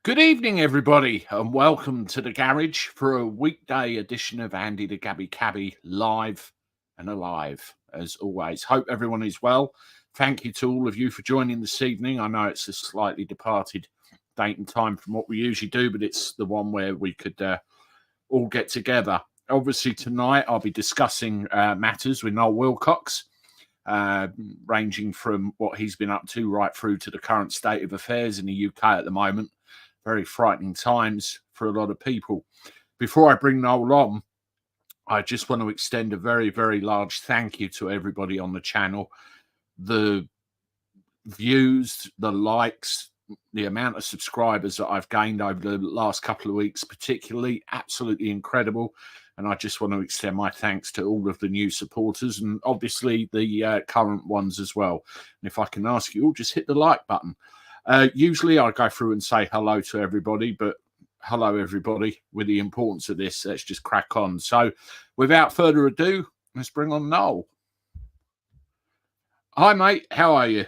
Good evening, everybody, and welcome to the garage for a weekday edition of Andy the Gabby Cabby live and alive. As always, hope everyone is well. Thank you to all of you for joining this evening. I know it's a slightly departed date and time from what we usually do, but it's the one where we could all get together. Obviously, tonight I'll be discussing matters with Noel Wilcox, ranging from what he's been up to right through to the current state of affairs in the UK at the moment. Very frightening times for a lot of people. Before I bring Noel on, I just want to extend a very, very large thank you to everybody on the channel. The views, the likes, the amount of subscribers that I've gained over the last couple of weeks, particularly, absolutely incredible. And I just want to extend my thanks to all of the new supporters and obviously the current ones as well. And if I can ask you all, just hit the like button. Usually I go through and say hello to everybody, but hello, everybody. With the importance of this, let's just crack on. So without further ado, let's bring on Noel. Hi, mate. How are you?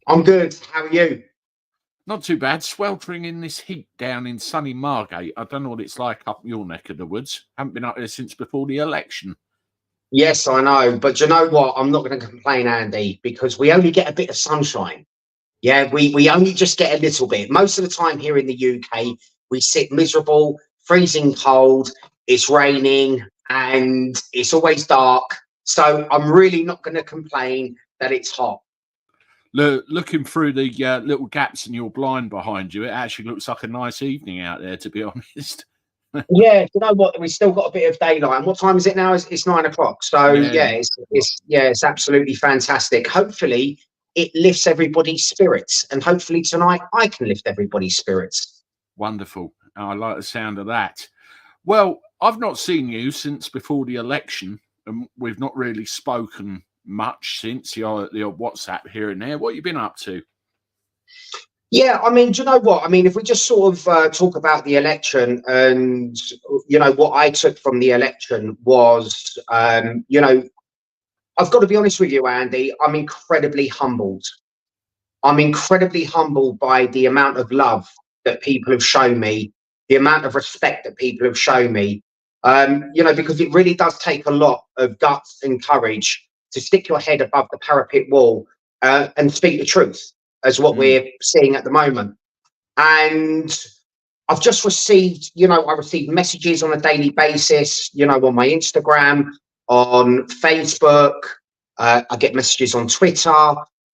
I'm good. How are you? Not too bad. Sweltering in this heat down in sunny Margate. I don't know what it's like up your neck of the woods. Haven't been up there since before the election. Yes, I know. But you know what? I'm not going to complain, Andy, because we only get a bit of sunshine. Yeah, we only just get a little bit. Most of the time here in the UK, we sit miserable, freezing cold, it's raining, and it's always dark. So I'm really not going to complain that it's hot. Looking through the little gaps in your blind behind you, it actually looks like a nice evening out there, to be honest. Yeah, you know what? We've still got a bit of daylight. And what time is it now? It's 9 o'clock. So yeah, it's absolutely fantastic. Hopefully it lifts everybody's spirits, and hopefully tonight I can lift everybody's spirits. Wonderful. I like the sound of that. Well, I've not seen you since before the election, and we've not really spoken much since the WhatsApp here and there. What have you been up to? Yeah, I mean, do you know what? I mean, if we just sort of talk about the election, and you know what I took from the election was, you know, I've got to be honest with you, Andy. I'm incredibly humbled. I'm incredibly humbled by the amount of love that people have shown me, the amount of respect that people have shown me. You know, because it really does take a lot of guts and courage to stick your head above the parapet wall and speak the truth, as what we're seeing at the moment. And I've just received, you know, I receive messages on a daily basis, you know, on my Instagram, on Facebook. I get messages on Twitter,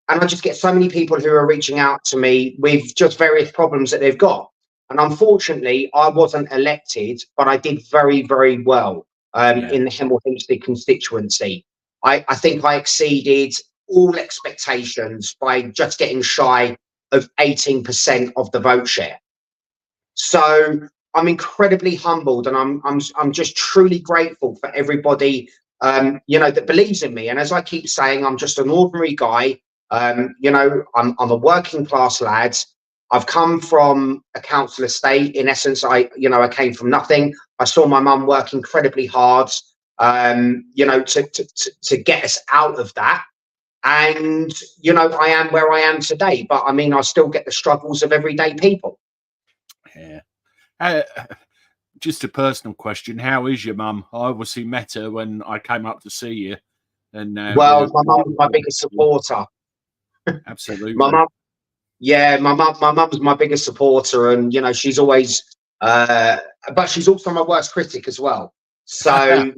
and I just get so many people who are reaching out to me with just various problems that they've got. And unfortunately, I wasn't elected, but I did very, very well in the Hemel Hempstead constituency. I think I exceeded all expectations by just getting shy of 18% of the vote share. So I'm incredibly humbled, and I'm just truly grateful for everybody you know, that believes in me. And as I keep saying, I'm just an ordinary guy. You know, I'm a working class lad. I've come from a council estate. In essence, I came from nothing. I saw my mum work incredibly hard, you know, to get us out of that. And, you know, I am where I am today. But I mean, I still get the struggles of everyday people. Yeah. Just a personal question. How is your mum? I obviously met her when I came up to see you. And well, my mum was my biggest supporter. Absolutely. My mum, yeah, my mum's my biggest supporter, and you know, she's always but she's also my worst critic as well. So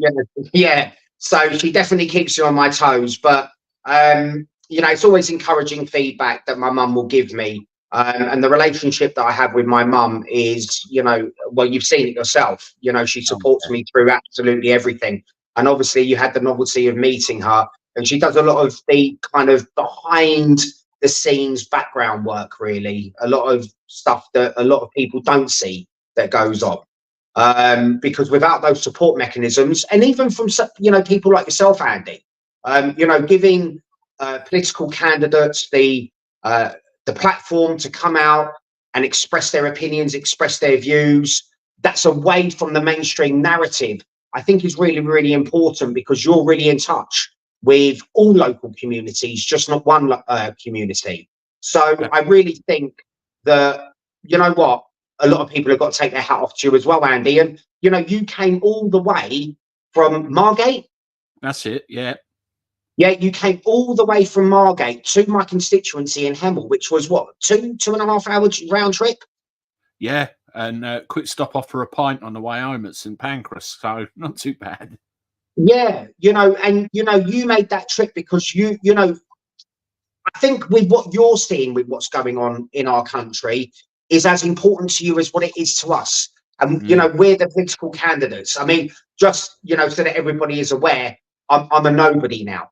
yeah, so she definitely keeps you on my toes. But you know, it's always encouraging feedback that my mum will give me. And the relationship that I have with my mum is, you know, well, you've seen it yourself. You know, she supports me through absolutely everything. And obviously you had the novelty of meeting her, and she does a lot of the kind of behind the scenes background work, really. A lot of stuff that a lot of people don't see that goes on. Because without those support mechanisms, and even from, you know, people like yourself, Andy, you know, giving political candidates the platform to come out and express their opinions, express their views, that's away from the mainstream narrative, I think is really, really important, because you're really in touch with all local communities, just not one community. So I really think that, you know what, a lot of people have got to take their hat off to you as well, Andy. And, you know, you came all the way from Margate. That's it, yeah. Yeah, you came all the way from Margate to my constituency in Hemel, which was what, 2.5 hour round trip? Yeah, and quick stop off for a pint on the way home at St Pancras, so not too bad. Yeah, you know, and you know, you made that trip because you know, I think with what you're seeing with what's going on in our country is as important to you as what it is to us. And you know, we're the political candidates. I mean, just you know, so that everybody is aware, I'm a nobody now.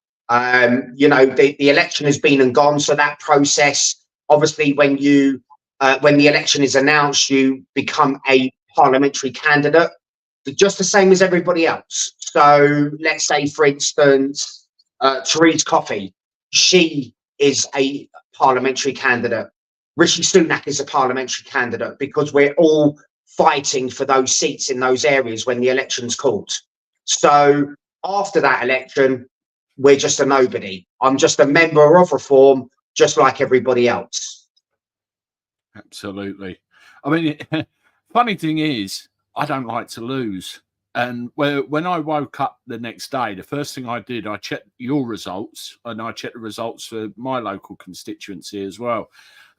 You know, the election has been and gone, so that process, obviously, when the election is announced, you become a parliamentary candidate, just the same as everybody else. So let's say, for instance, Therese Coffey, she is a parliamentary candidate. Rishi Sunak is a parliamentary candidate because we're all fighting for those seats in those areas when the election's called. So after that election, we're just a nobody. I'm just a member of Reform, just like everybody else. Absolutely. I mean, funny thing is, I don't like to lose. And when I woke up the next day, the first thing I did, I checked your results and I checked the results for my local constituency as well.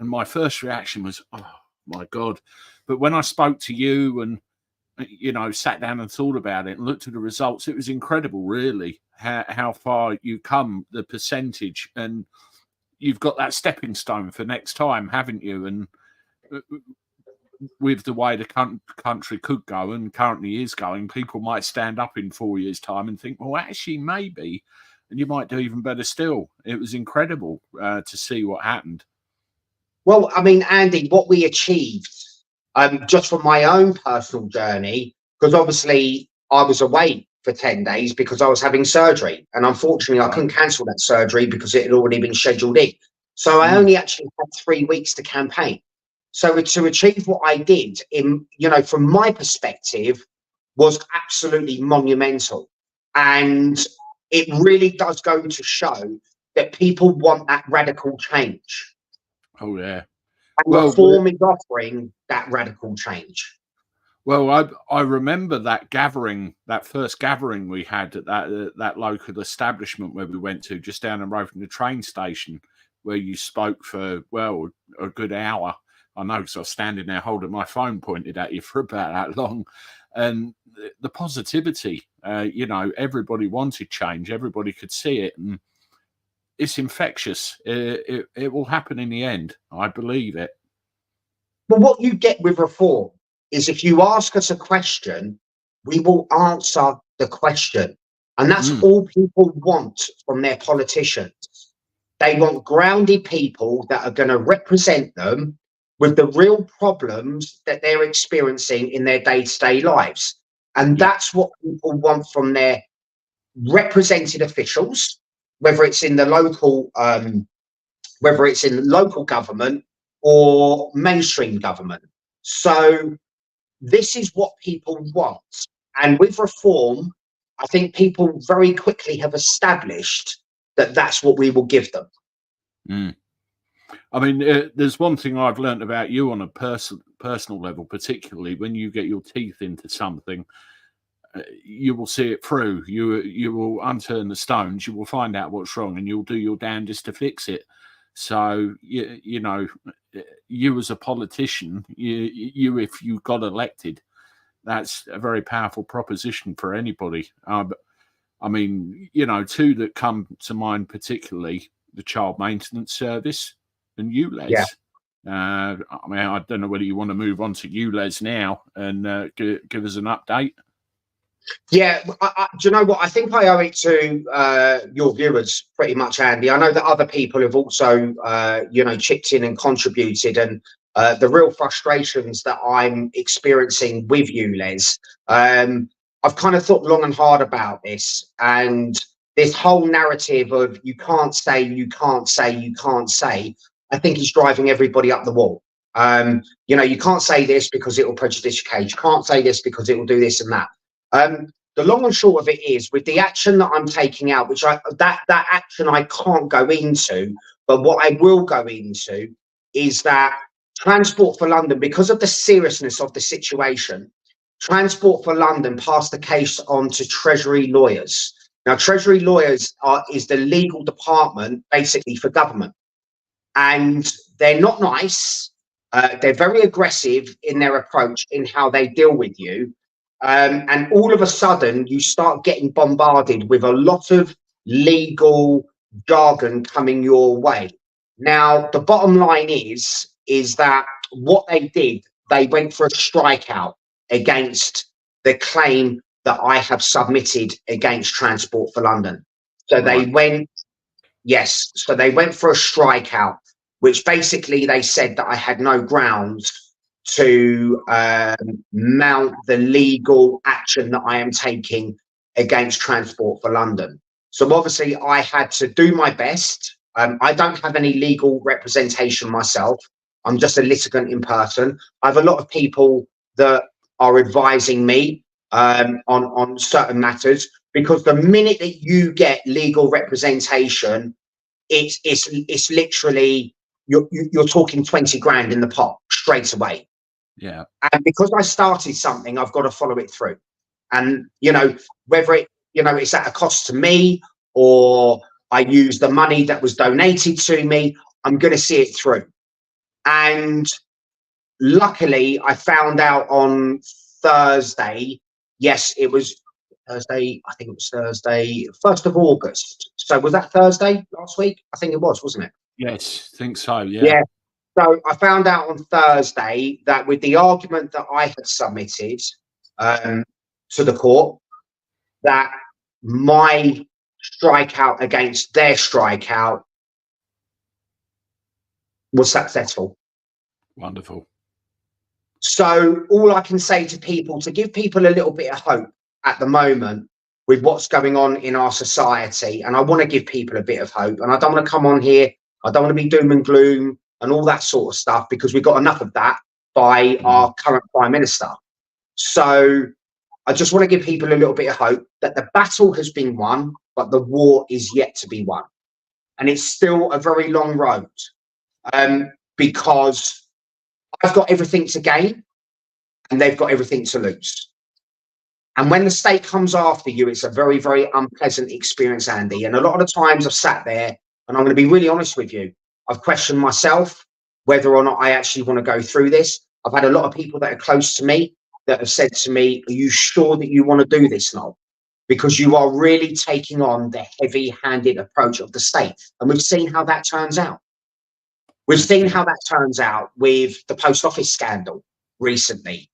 And my first reaction was, oh, my God. But when I spoke to you and, you know, sat down and thought about it and looked at the results, it was incredible, really, how far you come, the percentage. And you've got that stepping stone for next time, haven't you? And with the way the country could go and currently is going, people might stand up in 4 years' time and think, well, actually, maybe, and you might do even better still. It was incredible to see what happened. Well, I mean, Andy, what we achieved, just from my own personal journey, because obviously I was away for 10 days because I was having surgery. And unfortunately, I couldn't cancel that surgery because it had already been scheduled in. So I only actually had 3 weeks to campaign. So to achieve what I did, in you know, from my perspective, was absolutely monumental. And it really does go to show that people want that radical change. Oh, yeah. And Reform is offering that radical change. Well, I remember that gathering, that first gathering we had at that local establishment where we went to, just down the road from the train station, where you spoke for, well, a good hour. I know because I was standing there holding my phone pointed at you for about that long. And the positivity, you know, everybody wanted change. Everybody could see it. And it's infectious. It will happen in the end. I believe it. But what you get with Reform is if you ask us a question, we will answer the question. And that's all people want from their politicians. They want grounded people that are going to represent them with the real problems that they're experiencing in their day-to-day lives. And that's what people want from their represented officials, whether it's in the local, government or mainstream government. So this is what people want. And with Reform, I think people very quickly have established that that's what we will give them. I mean, there's one thing I've learned about you on a personal level, particularly when you get your teeth into something, you will see it through. You will unturn the stones. You will find out what's wrong, and you'll do your damnedest to fix it. So you know, you as a politician, you if you got elected, that's a very powerful proposition for anybody. But I mean, you know, two that come to mind particularly: the Child Maintenance Service and ULEZ. Yeah. I mean, I don't know whether you want to move on to ULEZ now and give us an update. Yeah, do you know what? I think I owe it to your viewers pretty much, Andy. I know that other people have also, you know, chipped in and contributed, and the real frustrations that I'm experiencing with ULEZ. I've kind of thought long and hard about this, and this whole narrative of you can't say, you can't say, you can't say, I think is driving everybody up the wall. You know, you can't say this because it will prejudice your case. You can't say this because it will do this and that. The long and short of it is, with the action that I'm taking out, which that action I can't go into, but what I will go into is that Transport for London, because of the seriousness of the situation, Transport for London passed the case on to Treasury lawyers. Now, Treasury lawyers is the legal department basically for government, and they're not nice. They're very aggressive in their approach in how they deal with you. And all of a sudden, you start getting bombarded with a lot of legal jargon coming your way. Now, the bottom line is that what they did, they went for a strikeout against the claim that I have submitted against Transport for London. So they went, yes, so they went for a strikeout, which basically they said that I had no grounds to mount the legal action that I am taking against Transport for London. So obviously I had to do my best. I don't have any legal representation myself. I'm just a litigant in person. I have a lot of people that are advising me on certain matters, because the minute that you get legal representation, it's literally you're talking 20 grand in the pot straight away. Yeah. And because I started something, I've got to follow it through. And whether it's at a cost to me, or I use the money that was donated to me, I'm going to see it through. And luckily, I found out on Thursday. Yes, it was Thursday. I think it was Thursday, 1st of August. So was that Thursday last week? I think it was, wasn't it? Yes, think so. Yeah. So I found out on Thursday that with the argument that I had submitted to the court, that my strikeout against their strikeout was successful. Wonderful. So all I can say to people, to give people a little bit of hope at the moment with what's going on in our society, and I want to give people a bit of hope, and I don't want to come on here, I don't want to be doom and gloom and all that sort of stuff, because we've got enough of that by our current Prime Minister. So I just want to give people a little bit of hope that the battle has been won, but the war is yet to be won. And it's still a very long road, because I've got everything to gain and they've got everything to lose. And when the state comes after you, it's a very, very unpleasant experience, Andy. And a lot of the times I've sat there, and I'm going to be really honest with you, I've questioned myself whether or not I actually want to go through this. I've had a lot of people that are close to me that have said to me, are you sure that you want to do this, Noel? Because you are really taking on the heavy-handed approach of the state. And we've seen how that turns out. We've seen how that turns out with the post office scandal recently.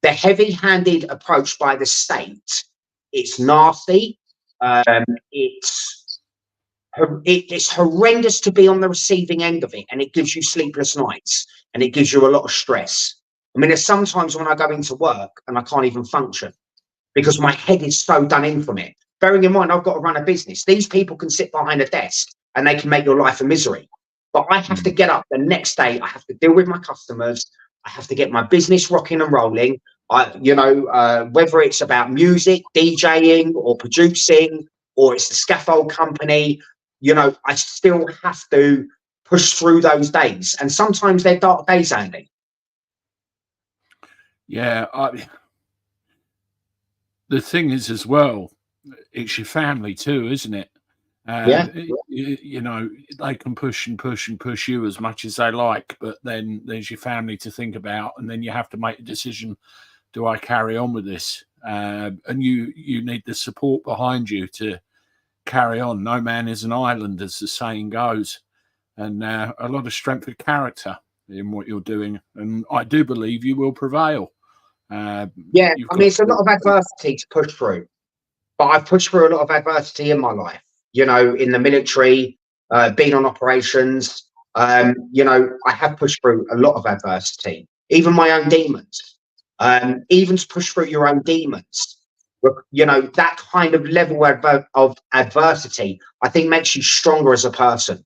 The heavy-handed approach by the state, it's nasty. It's horrendous to be on the receiving end of it, and it gives you sleepless nights, and it gives you a lot of stress. I mean, there's sometimes when I go into work and I can't even function because my head is so done in from it. Bearing in mind, I've got to run a business. These people can sit behind a desk and they can make your life a misery. But I have to get up the next day. I have to deal with my customers. I have to get my business rocking and rolling. Whether it's about music, DJing, or producing, or it's the scaffold company, I still have to push through those days. And sometimes they're dark days, Andy. Yeah. The thing is as well, it's your family too, isn't it? Yeah. They can push and push and push you as much as they like, but then there's your family to think about, and then you have to make a decision: do I carry on with this? And you need the support behind you to carry on. No man is an island, as the saying goes, and a lot of strength of character in what you're doing, and I do believe you will prevail. It's a lot of adversity to push through, but I've pushed through a lot of adversity in my life. In the military, being on operations, I have pushed through a lot of adversity, even my own demons. Even to push through your own demons, that kind of level of adversity, I think, makes you stronger as a person.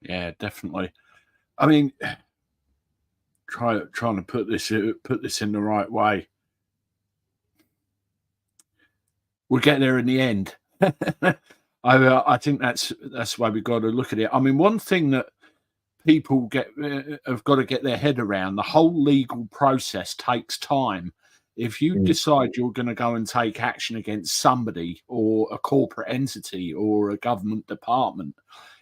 Yeah, definitely. I mean, trying to put this in the right way. We'll get there in the end. I think that's the way we've got to look at it. I mean, one thing that people have got to get their head around. The whole legal process takes time. If you decide you're going to go and take action against somebody or a corporate entity or a government department,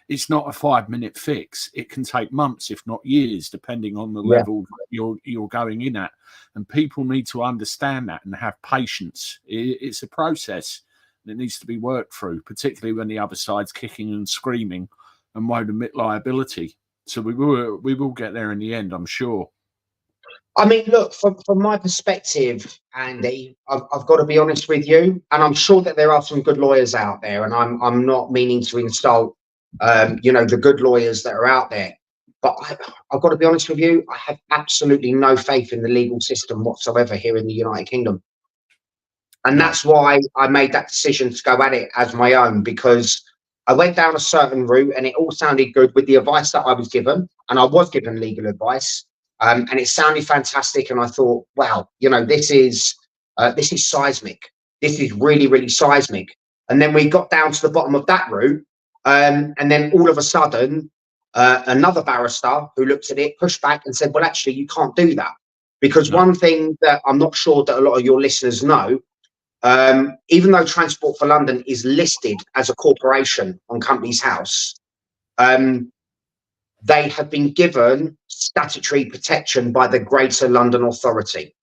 it's not a 5-minute fix. It can take months, if not years, depending on the level you're going in at. And people need to understand that and have patience. It's a process that needs to be worked through, particularly when the other side's kicking and screaming and won't admit liability. So we will get there in the end, I'm sure. I mean, look, from my perspective, Andy, I've got to be honest with you, and I'm sure that there are some good lawyers out there, and I'm not meaning to insult, the good lawyers that are out there. But I've got to be honest with you, I have absolutely no faith in the legal system whatsoever here in the United Kingdom. And that's why I made that decision to go at it as my own, because I went down a certain route and it all sounded good with the advice that I was given, and I was given legal advice. And it sounded fantastic, and I thought, wow, this is seismic. This is really, really seismic. And then we got down to the bottom of that route, and then all of a sudden, another barrister who looked at it pushed back and said, well, actually, you can't do that, because one thing that I'm not sure that a lot of your listeners know, even though Transport for London is listed as a corporation on Companies House, they have been given statutory protection by the Greater London Authority.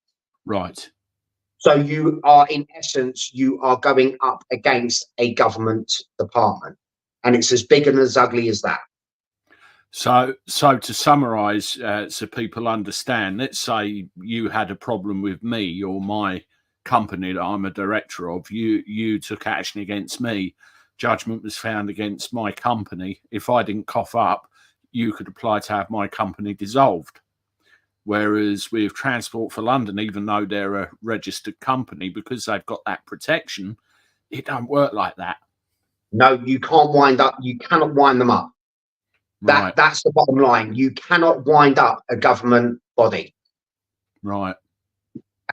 Right. So you are, in essence, you are going up against a government department, and it's as big and as ugly as that. So to summarise, so people understand, let's say you had a problem with me or my company that I'm a director of. You took action against me. Judgment was found against my company. If I didn't cough up, you could apply to have my company dissolved. Whereas with Transport for London, even though they're a registered company, because they've got that protection, it don't work like that. No, you can't wind up. You cannot wind them up. Right. That's the bottom line. You cannot wind up a government body. Right.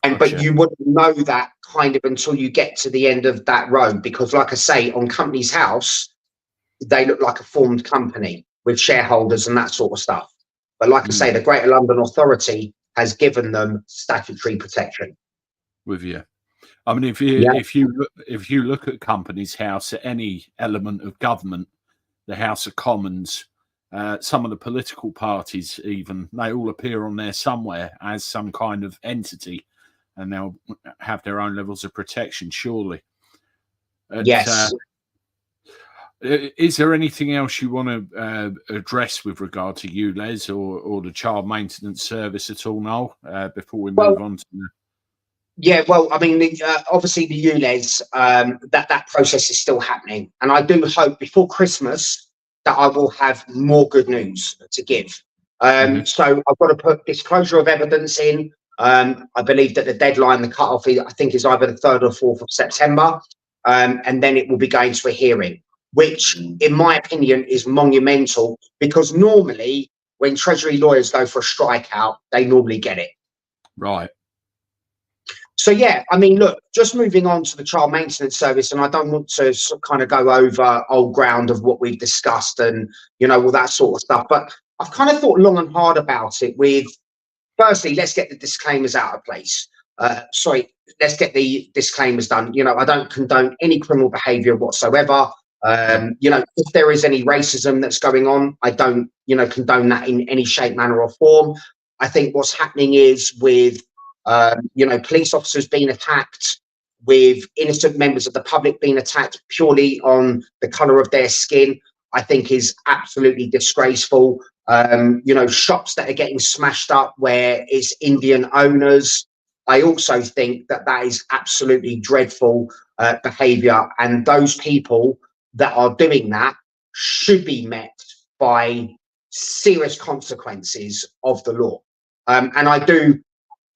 And Gotcha. But you wouldn't know that kind of until you get to the end of that road, because, like I say, on Companies House, they look like a formed company with shareholders and that sort of stuff. But like I say, the Greater London Authority has given them statutory protection. With you. I mean, if you look at Companies House, at any element of government, the House of Commons, some of the political parties, even, they all appear on there somewhere as some kind of entity, and they'll have their own levels of protection, surely. Yes. Is there anything else you want to address with regard to ULEZ or the Child Maintenance Service at all, Noel, before we move on to the... Yeah, well, I mean, obviously the ULEZ, that process is still happening. And I do hope before Christmas that I will have more good news to give. So I've got to put disclosure of evidence in. I believe that the deadline, the cut-off, I think, is either the 3rd or 4th of September. And then it will be going to a hearing, which, in my opinion, is monumental, because normally when Treasury lawyers go for a strikeout, they normally get it. Right. So, yeah, I mean, look, just moving on to the Child Maintenance Service, and I don't want to kind of go over old ground of what we've discussed and, all that sort of stuff. But I've kind of thought long and hard about it with, firstly, let's get the disclaimers out of place. Let's get the disclaimers done. I don't condone any criminal behaviour whatsoever. If there is any racism that's going on, I don't, condone that in any shape, manner or form. I think what's happening is with, police officers being attacked, with innocent members of the public being attacked purely on the colour of their skin, I think is absolutely disgraceful. Shops that are getting smashed up where it's Indian owners, I also think that is absolutely dreadful behaviour. And those people that are doing that should be met by serious consequences of the law. And I do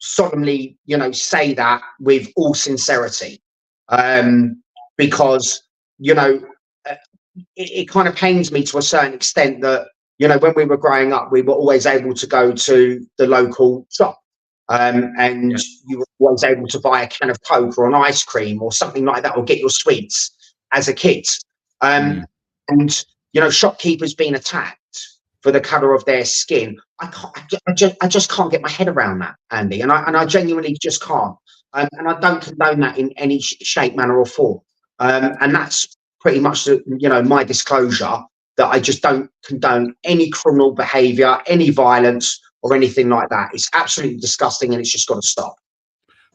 solemnly, say that with all sincerity, because, it kind of pains me to a certain extent that, when we were growing up, we were always able to go to the local shop, and you were always able to buy a can of Coke or an ice cream or something like that, or get your sweets as a kid. And, shopkeepers being attacked, for the colour of their skin. I just can't get my head around that, Andy, and I genuinely just can't. And I don't condone that in any shape, manner, or form. And that's pretty much my disclosure, that I just don't condone any criminal behaviour, any violence, or anything like that. It's absolutely disgusting, and it's just got to stop.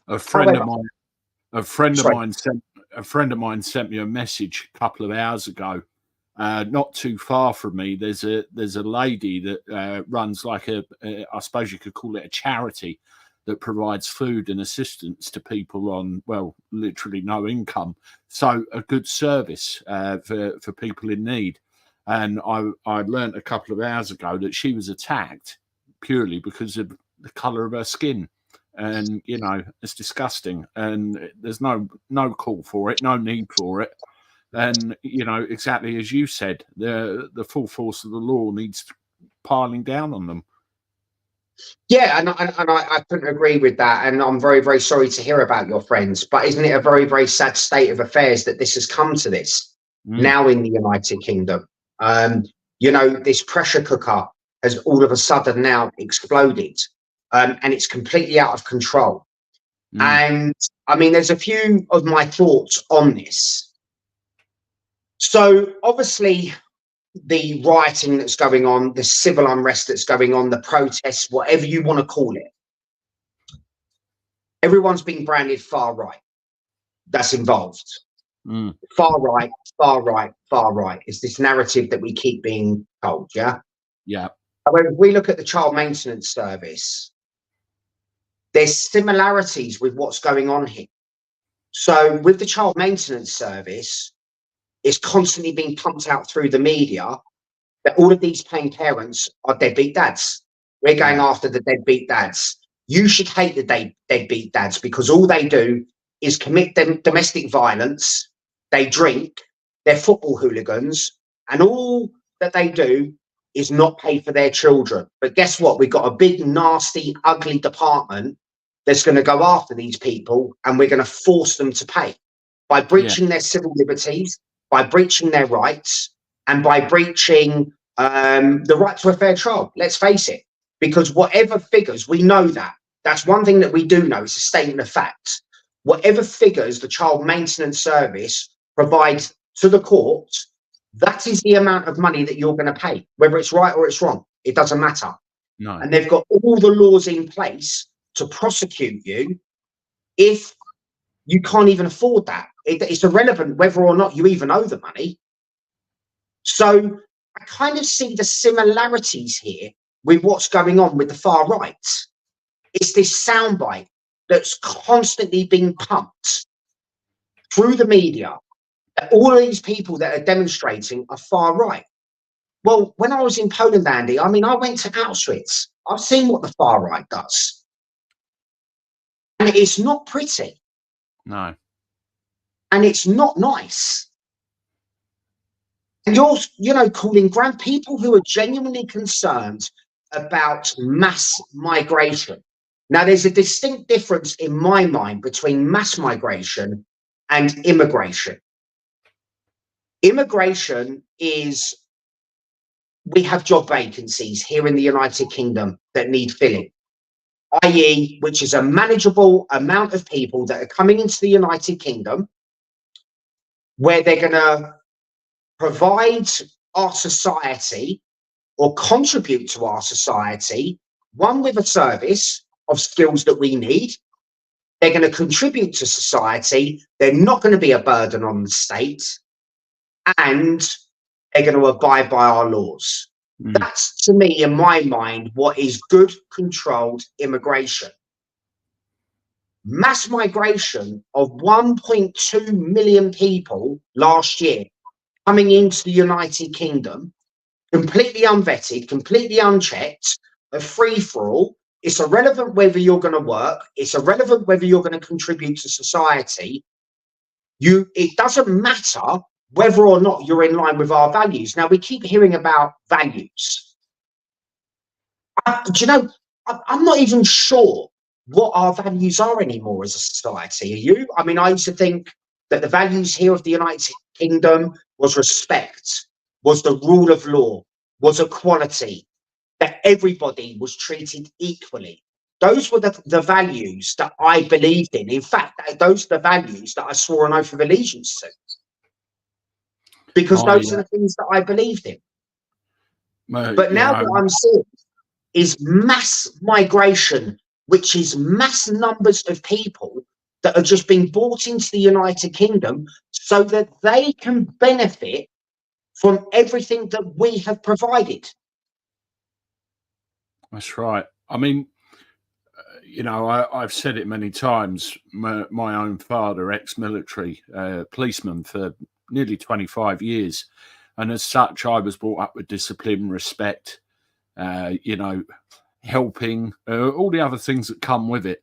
A friend However, of mine sent me a message a couple of hours ago. Not too far from me, there's a lady that runs like I suppose you could call it a charity, that provides food and assistance to people on, well, literally no income. So a good service for people in need. And I learnt a couple of hours ago that she was attacked purely because of the colour of her skin. And, it's disgusting. And there's no call for it, no need for it. And, exactly as you said, the full force of the law needs piling down on them. Yeah, and I couldn't agree with that. And I'm very, very sorry to hear about your friends. But isn't it a very, very sad state of affairs that this has come to this now in the United Kingdom? This pressure cooker has all of a sudden now exploded, and it's completely out of control. And I mean, there's a few of my thoughts on this. So obviously, the rioting that's going on, the civil unrest that's going on, the protests, whatever you want to call it, everyone's being branded far right. That's involved. Far right, far right, far right. It's this narrative that we keep being told, yeah? Yeah. However, if we look at the child maintenance service, there's similarities with what's going on here. So with the child maintenance service, it's constantly being pumped out through the media that all of these paying parents are deadbeat dads. We're going after the deadbeat dads. You should hate the deadbeat dads, because all they do is commit domestic violence. They drink, they're football hooligans, and all that they do is not pay for their children. But guess what? We've got a big, nasty, ugly department that's going to go after these people, and we're going to force them to pay by breaching their civil liberties, by breaching their rights, and by breaching the right to a fair trial. Let's face it, because whatever figures, we know that's one thing that we do know. It's a statement of fact. Whatever figures the child maintenance service provides to the court, that is the amount of money that you're going to pay, whether it's right or it's wrong. It doesn't matter. No. And they've got all the laws in place to prosecute you if you can't even afford that. It's irrelevant whether or not you even owe the money. So I kind of see the similarities here with what's going on with the far right. It's this soundbite that's constantly being pumped through the media, that all of these people that are demonstrating are far right. Well, when I was in Poland, Andy, I mean, I went to Auschwitz. I've seen what the far right does. And it's not pretty. No. And it's not nice. And you're, calling people who are genuinely concerned about mass migration. Now, there's a distinct difference in my mind between mass migration and immigration. Immigration is, we have job vacancies here in the United Kingdom that need filling, i.e., which is a manageable amount of people that are coming into the United Kingdom, where they're going to provide our society or contribute to our society, one, with a service of skills that we need. They're going to contribute to society. They're not going to be a burden on the state, and they're going to abide by our laws. That's, to me, in my mind, what is good, controlled immigration. Mass migration of 1.2 million people last year coming into the United Kingdom, completely unvetted, completely unchecked, a free-for-all. It's irrelevant whether you're going to work. It's irrelevant whether you're going to contribute to society. It doesn't matter whether or not you're in line with our values. Now, we keep hearing about values. Do you know, I'm not even sure what our values are anymore as a society. Are you? I mean, I used to think that the values here of the United Kingdom was respect, was the rule of law, was equality, that everybody was treated equally. Those were the values that I believed in. In fact, those are the values that I swore an oath of allegiance to, because those are the things that I believed in. But now what I'm seeing is mass migration, which is mass numbers of people that are just being brought into the United Kingdom so that they can benefit from everything that we have provided. That's right. I mean, you know, I've said it many times. My own father, ex-military policeman for nearly 25 years. And as such, I was brought up with discipline, respect, you know, helping, all the other things that come with it.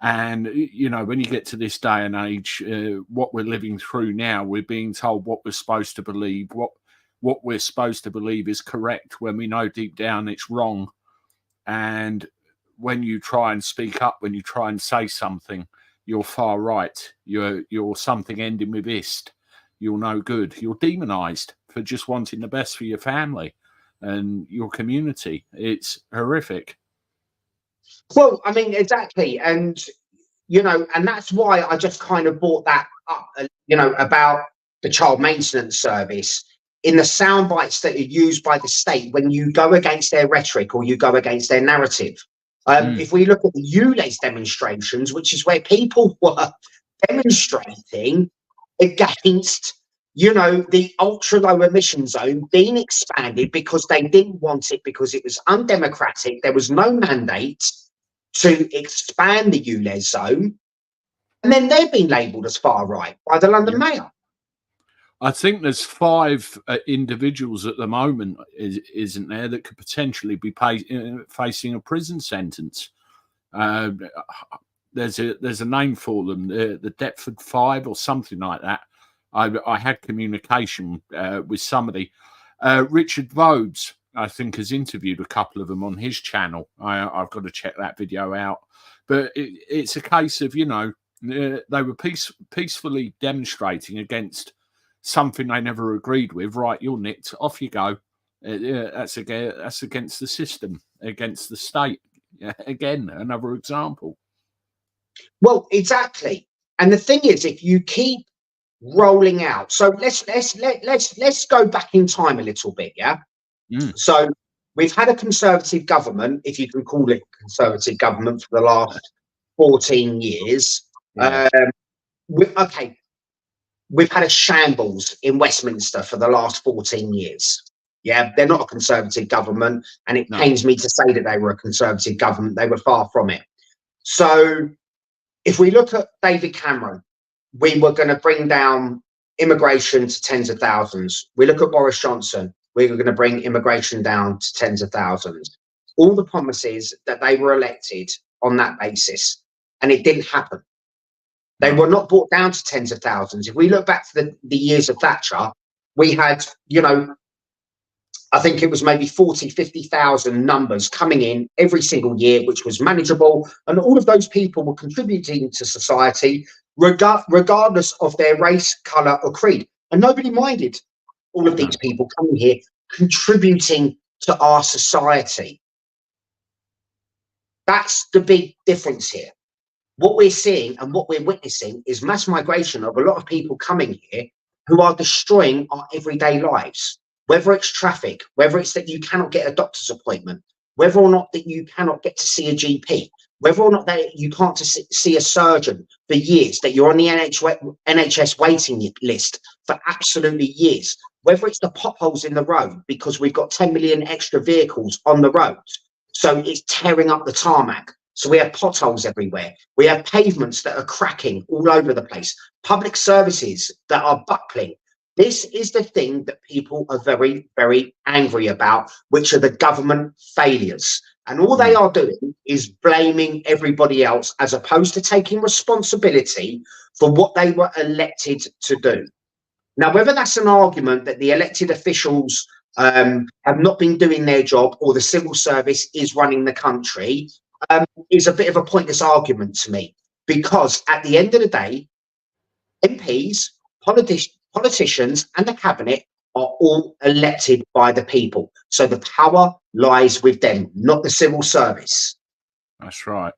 And, you know, when you get to this day and age, what we're living through now, we're being told what we're supposed to believe, what we're supposed to believe is correct when we know deep down it's wrong. And when you try and speak up, when you try and say something, you're far right. You're something ending with ist. You're no good. You're demonized for just wanting the best for your family and your community. It's horrific. Well, I mean, exactly. And, you know, and that's why I just kind of brought that up, you know, about the child maintenance service in the sound bites that are used by the state when you go against their rhetoric or you go against their narrative. If we look at the ULEZ demonstrations, which is where people were demonstrating against, you know, the ultra low emission zone being expanded because they didn't want it, because it was undemocratic. There was no mandate to expand the ULEZ zone. And then they've been labelled as far right by the London Mayor. I think there's 5 individuals at the moment, isn't there, that could potentially be facing a prison sentence. There's a name for them, the Deptford 5 or something like that. I had communication with somebody. Richard Vobes, I think, has interviewed a couple of them on his channel. I've got to check that video out. But it's a case of, you know, they were peacefully demonstrating against something they never agreed with. Right, you're nicked, off you go. That's against the system, against the state. Again, another example. Well, exactly. And the thing is, if you keep rolling out, so let's go back in time a little bit, yeah. So we've had a Conservative government, if you can call it Conservative government, for the last 14 years. Yeah. Okay. We've had a shambles in Westminster for the last 14 years. Yeah, they're not a Conservative government, and it pains me to say that they were a Conservative government. They were far from it. So if we look at David Cameron, we were going to bring down immigration to tens of thousands. We look at Boris Johnson, we were going to bring immigration down to tens of thousands. All the promises that they were elected on that basis, and it didn't happen. They were not brought down to tens of thousands. If we look back to the years of Thatcher, we had, you know, I think it was maybe 40, 50,000 numbers coming in every single year, which was manageable. And all of those people were contributing to society, regardless of their race, colour or creed. And nobody minded all of these people coming here, contributing to our society. That's the big difference here. What we're seeing and what we're witnessing is mass migration of a lot of people coming here who are destroying our everyday lives, whether it's traffic, whether it's that you cannot get a doctor's appointment, whether or not that you cannot get to see a GP, whether or not that you can't see a surgeon for years, that you're on the NHS waiting list for absolutely years, whether it's the potholes in the road because we've got 10 million extra vehicles on the road, so it's tearing up the tarmac. So we have potholes everywhere. We have pavements that are cracking all over the place. Public services that are buckling. This is the thing that people are very, very angry about, which are the government failures. And all they are doing is blaming everybody else as opposed to taking responsibility for what they were elected to do. Now, whether that's an argument that the elected officials have not been doing their job or the civil service is running the country, is a bit of a pointless argument to me, because at the end of the day, MPs, politicians and the cabinet are all elected by the people. So the power lies with them, not the civil service. That's right.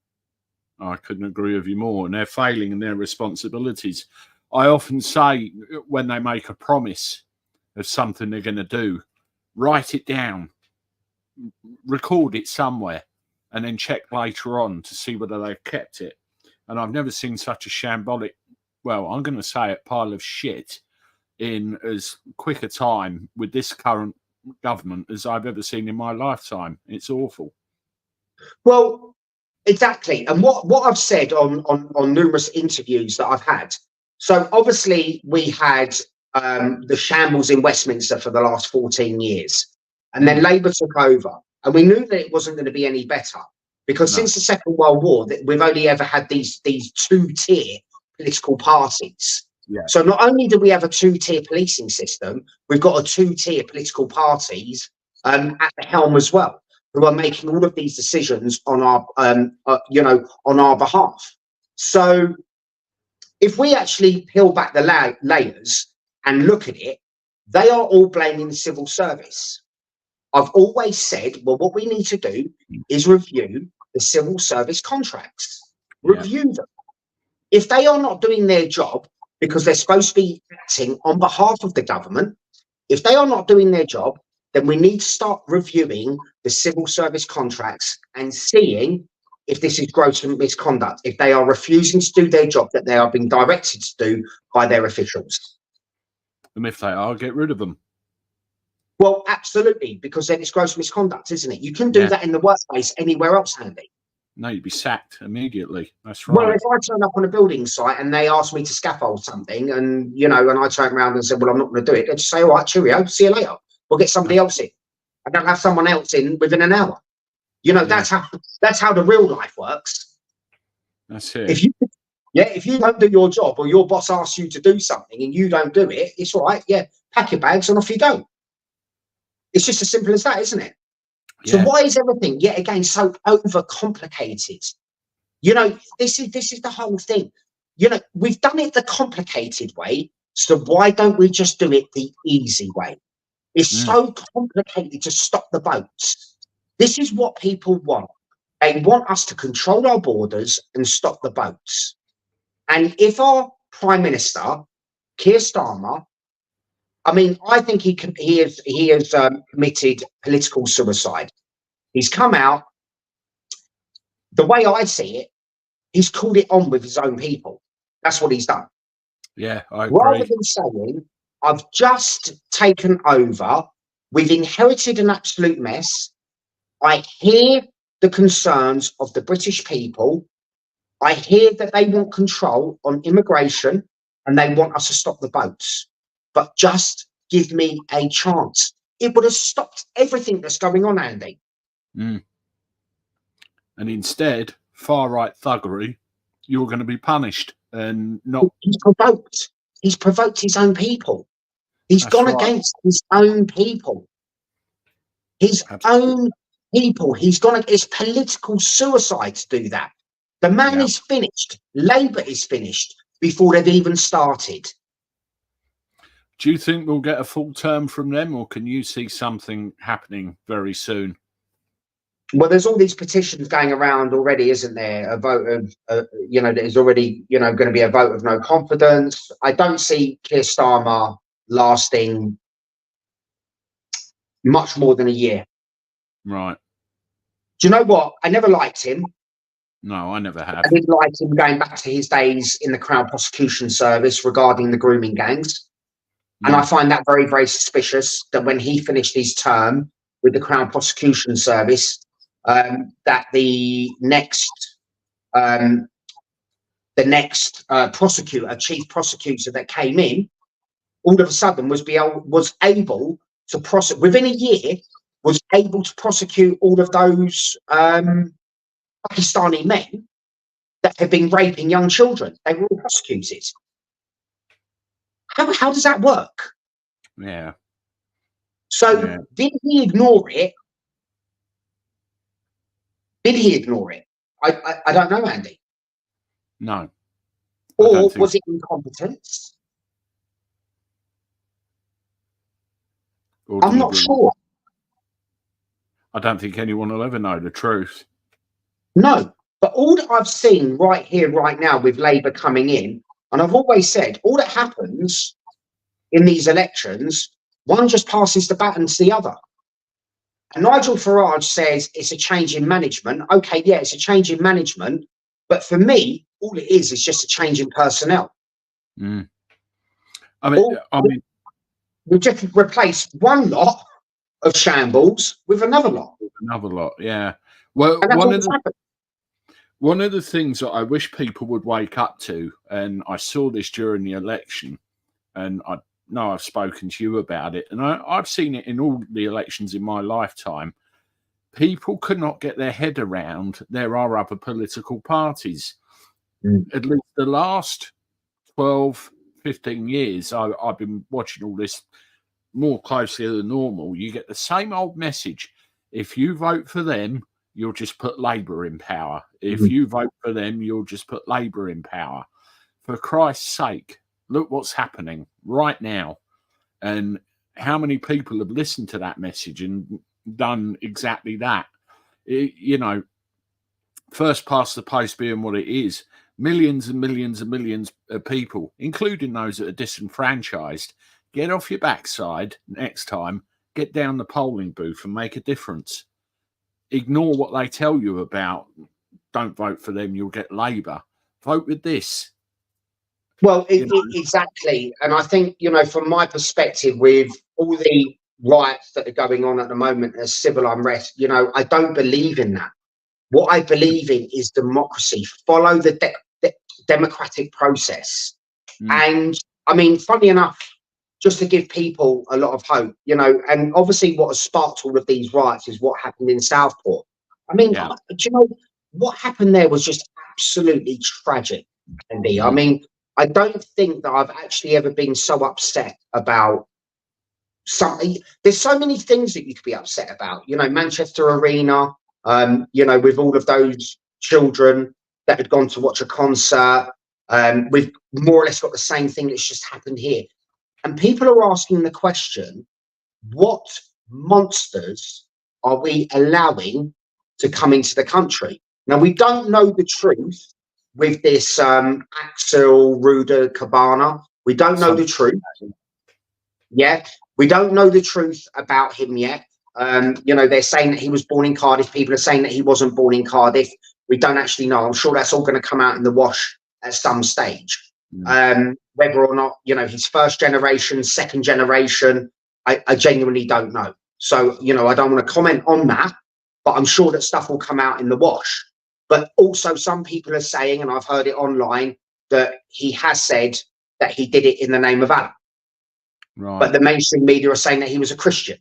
I couldn't agree with you more. And they're failing in their responsibilities. I often say when they make a promise of something they're going to do, write it down, record it somewhere, and then check later on to see whether they've kept it. And I've never seen such a shambolic, well, I'm going to say it, pile of shit in as quick a time with this current government as I've ever seen in my lifetime. It's awful. Well, exactly. And what I've said on numerous interviews that I've had. So obviously we had the shambles in Westminster for the last 14 years. And then Labour took over. And we knew that it wasn't going to be any better. Because since the Second World War, we've only ever had these two-tier political parties. Yeah. So not only do we have a two-tier policing system, we've got a two-tier political parties at the helm as well, who are making all of these decisions on our, on our behalf. So if we actually peel back the layers and look at it, they are all blaming the civil service. I've always said, well, what we need to do is review the civil service contracts, review them. If they are not doing their job because they're supposed to be acting on behalf of the government, if they are not doing their job, then we need to start reviewing the civil service contracts and seeing if this is gross misconduct, if they are refusing to do their job that they are being directed to do by their officials. And if they are, get rid of them. Well, absolutely, because then it's gross misconduct, isn't it? You can do that in the workplace anywhere else, Andy. No, you'd be sacked immediately. That's right. Well, if I turn up on a building site and they ask me to scaffold something and, and I turn around and say, well, I'm not going to do it, they just say, all right, cheerio, see you later. We'll get somebody else in. I don't have someone else in within an hour. That's how the real life works. That's it. If you don't do your job or your boss asks you to do something and you don't do it, it's all right. Yeah, pack your bags and off you go. It's just as simple as that, isn't it? So why is everything yet again so overcomplicated? This is the whole thing. We've done it the complicated way, so why don't we just do it the easy way? It's so complicated to stop the boats. This is what people want. They want us to control our borders and stop the boats. And if our Prime Minister, Keir Starmer, I think he has committed political suicide. He's come out. The way I see it, he's called it on with his own people. That's what he's done. Yeah, I agree. Rather than saying, I've just taken over, we've inherited an absolute mess. I hear the concerns of the British people. I hear that they want control on immigration and they want us to stop the boats. But just give me a chance. It would have stopped everything that's going on, Andy. And instead, far-right thuggery, you're going to be punished and not... He's provoked. He's provoked his own people. He's gone against his own people. His own people. He's gone... It's political suicide to do that. The man is finished. Labour is finished before they've even started. Do you think we'll get a full term from them, or can you see something happening very soon? Well, there's all these petitions going around already, isn't there? A vote of, there's already, going to be a vote of no confidence. I don't see Keir Starmer lasting much more than a year. Right. Do you know what? I never liked him. No, I never have. I didn't like him going back to his days in the Crown Prosecution Service regarding the grooming gangs. And I find that very, very suspicious that when he finished his term with the Crown Prosecution Service, that the next chief prosecutor that came in, all of a sudden was able to prosecute within a year, was able to prosecute all of those Pakistani men that had been raping young children. They were all prosecuted. How does that work? Yeah. So did he ignore it? Did he ignore it? I don't know, Andy. No. Or was it incompetence? Or do I'm you not believe? sure. I don't think anyone will ever know the truth. No, but all that I've seen right here, right now, with Labour coming in, and I've always said, all that happens in these elections, one just passes the baton to the other. And Nigel Farage says it's a change in management. Okay, yeah, it's a change in management. But for me, all it is just a change in personnel. Mm. I mean, we just replace one lot of shambles with another lot. Another lot, yeah. Well, And that's what's happened. one of the things that I wish people would wake up to, and I saw this during the election, and I know I've spoken to you about it, and I've seen it in all the elections in my lifetime. People could not get their head around there are other political parties. At least the last 12, 15 years, I've been watching all this more closely than normal. You get the same old message. If you vote for them, you'll just put Labour in power. If you vote for them, you'll just put Labour in power. For Christ's sake, look what's happening right now. And how many people have listened to that message and done exactly that? You know, first past the post being what it is, millions and millions and millions of people, including those that are disenfranchised, get off your backside next time, get down the polling booth and make a difference. Ignore what they tell you about, don't vote for them, you'll get Labour. Vote with this. Well, exactly. And I think, from my perspective, with all the riots that are going on at the moment as civil unrest, I don't believe in that. What I believe in is democracy. Follow the democratic process. And I mean, funny enough, just to give people a lot of hope, and obviously what has sparked all of these riots is what happened in Southport. I mean, do you know what happened there was just absolutely tragic, Andy. I mean, I don't think that I've actually ever been so upset about something. There's so many things that you could be upset about, Manchester Arena, with all of those children that had gone to watch a concert. We've more or less got the same thing that's just happened here. And people are asking the question, what monsters are we allowing to come into the country? Now, we don't know the truth with this Axel Ruder Cabana. We don't know the truth. Yeah, we don't know the truth about him yet. They're saying that he was born in Cardiff. People are saying that he wasn't born in Cardiff. We don't actually know. I'm sure that's all going to come out in the wash at some stage. Whether or not, he's first generation, second generation, I genuinely don't know. So, I don't want to comment on that, but I'm sure that stuff will come out in the wash. But also some people are saying, and I've heard it online, that he has said that he did it in the name of Allah. Right. But the mainstream media are saying that he was a Christian.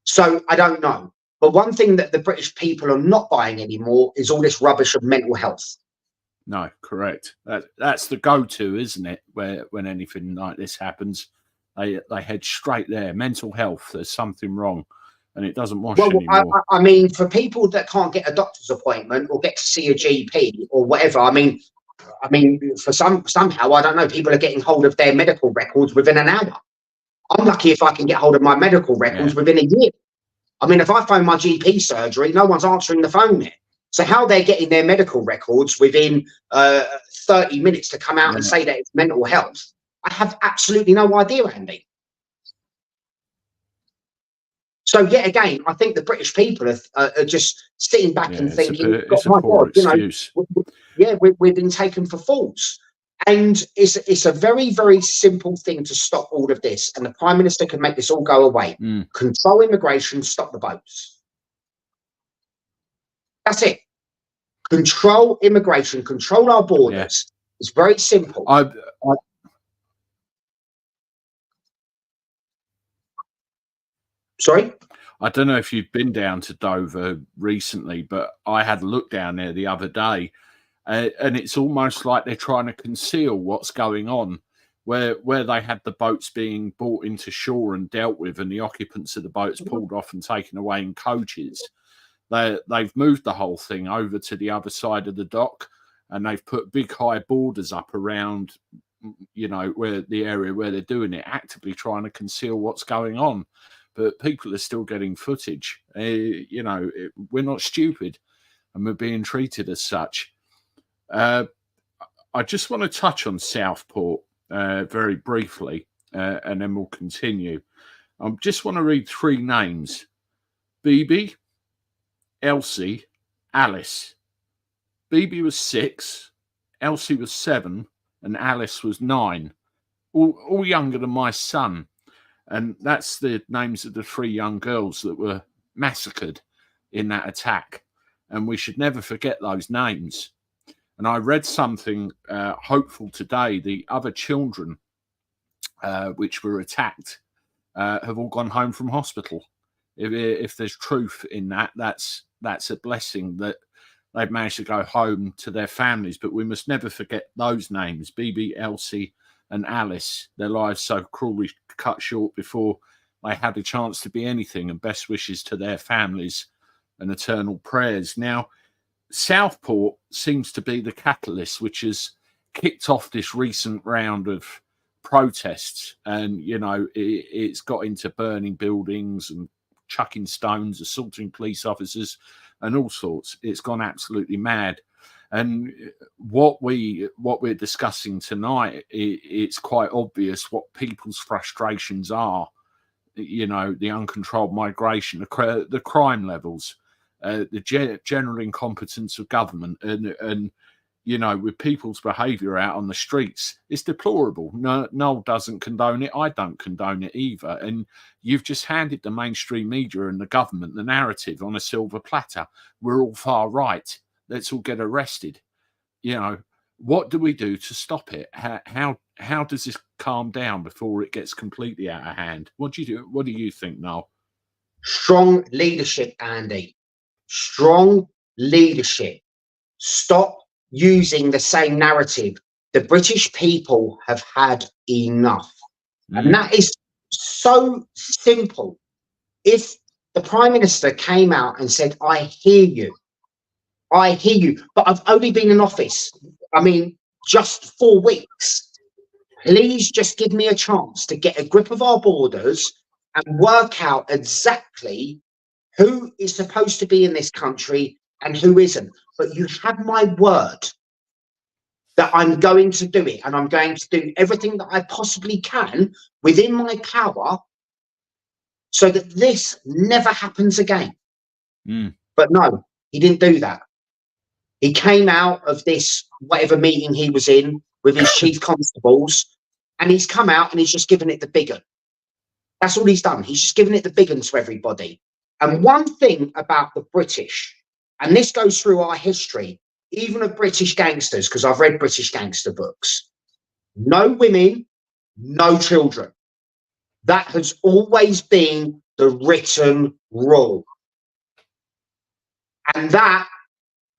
So I don't know. But one thing that the British people are not buying anymore is all this rubbish of mental health. No, correct. That's the go-to, isn't it? When anything like this happens, they head straight there. Mental health, there's something wrong, and it doesn't wash anymore. I mean, for people that can't get a doctor's appointment or get to see a GP or whatever, I mean, for somehow, I don't know, people are getting hold of their medical records within an hour. I'm lucky if I can get hold of my medical records within a year. I mean, if I phone my GP surgery, no one's answering the phone there. So how they're getting their medical records within 30 minutes to come out and say that it's mental health, I have absolutely no idea, Andy. So yet again, I think the British people are just sitting back and thinking, it's a poor excuse. We've been taken for fools. And it's a very, very simple thing to stop all of this. And the Prime Minister can make this all go away. Control immigration, stop the boats. That's it. Control immigration, control our borders. It's very simple. Sorry? I don't know if you've been down to Dover recently, but I had a look down there the other day, and it's almost like they're trying to conceal what's going on, where they had the boats being brought into shore and dealt with, and the occupants of the boats pulled off and taken away in coaches. They've moved the whole thing over to the other side of the dock, and they've put big high borders up around you know, where the area where they're doing it, actively trying to conceal what's going on. But people are still getting footage. You know, we're not stupid, and we're being treated as such. I just want to touch on Southport very briefly, and then we'll continue. I just want to read 3 names: BB, Elsie, Alice. BB was 6, Elsie was 7, and Alice was 9. All younger than my son. And that's the names of the 3 young girls that were massacred in that attack. And we should never forget those names. And I read something hopeful today. The other children which were attacked have all gone home from hospital. If there's truth in that, that's a blessing that they've managed to go home to their families. But we must never forget those names: BB, Elsie, and Alice. Their lives so cruelly cut short before they had a chance to be anything. And best wishes to their families and eternal prayers. Now, Southport seems to be the catalyst which has kicked off this recent round of protests, and you know, it's got into burning buildings and chucking stones, assaulting police officers, and all sorts. It's gone absolutely mad. And what we're discussing tonight, it's quite obvious what people's frustrations are. You know, the uncontrolled migration, the crime levels, the general incompetence of government, and you know, with people's behaviour out on the streets, it's deplorable. Noel doesn't condone it. I don't condone it either. And you've just handed the mainstream media and the government the narrative on a silver platter. We're all far right. Let's all get arrested. You know, what do we do to stop it? How does this calm down before it gets completely out of hand? What do you do? What do you think, Noel? Strong leadership, Andy. Strong leadership. Stop using the same narrative. The British people have had enough. And that is so simple. If the Prime Minister came out and said, I hear you, but I've only been in office, I mean, just 4 weeks. Please just give me a chance to get a grip of our borders and work out exactly who is supposed to be in this country and who isn't. But you have my word that I'm going to do it, and I'm going to do everything that I possibly can within my power so that this never happens again. But no, he didn't do that. He came out of this whatever meeting he was in with his chief constables, and he's come out and he's just given it the big un. That's all he's done. He's just given it the big un to everybody. And one thing about the British, and this goes through our history, even of British gangsters, because I've read British gangster books: no women, no children. That has always been the written rule. And that,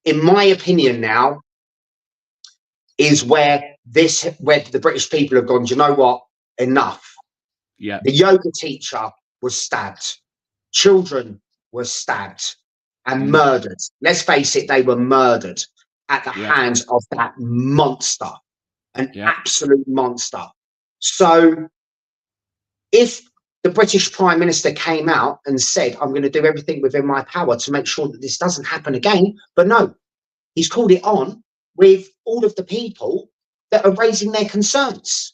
in my opinion now, is where the British people have gone, do you know what? Enough. Yeah. The yoga teacher was stabbed. Children were stabbed and murdered. Let's face it, they were murdered at the hands of that monster, an absolute monster. So if the British Prime Minister came out and said, I'm going to do everything within my power to make sure that this doesn't happen again, but no, he's called it on with all of the people that are raising their concerns.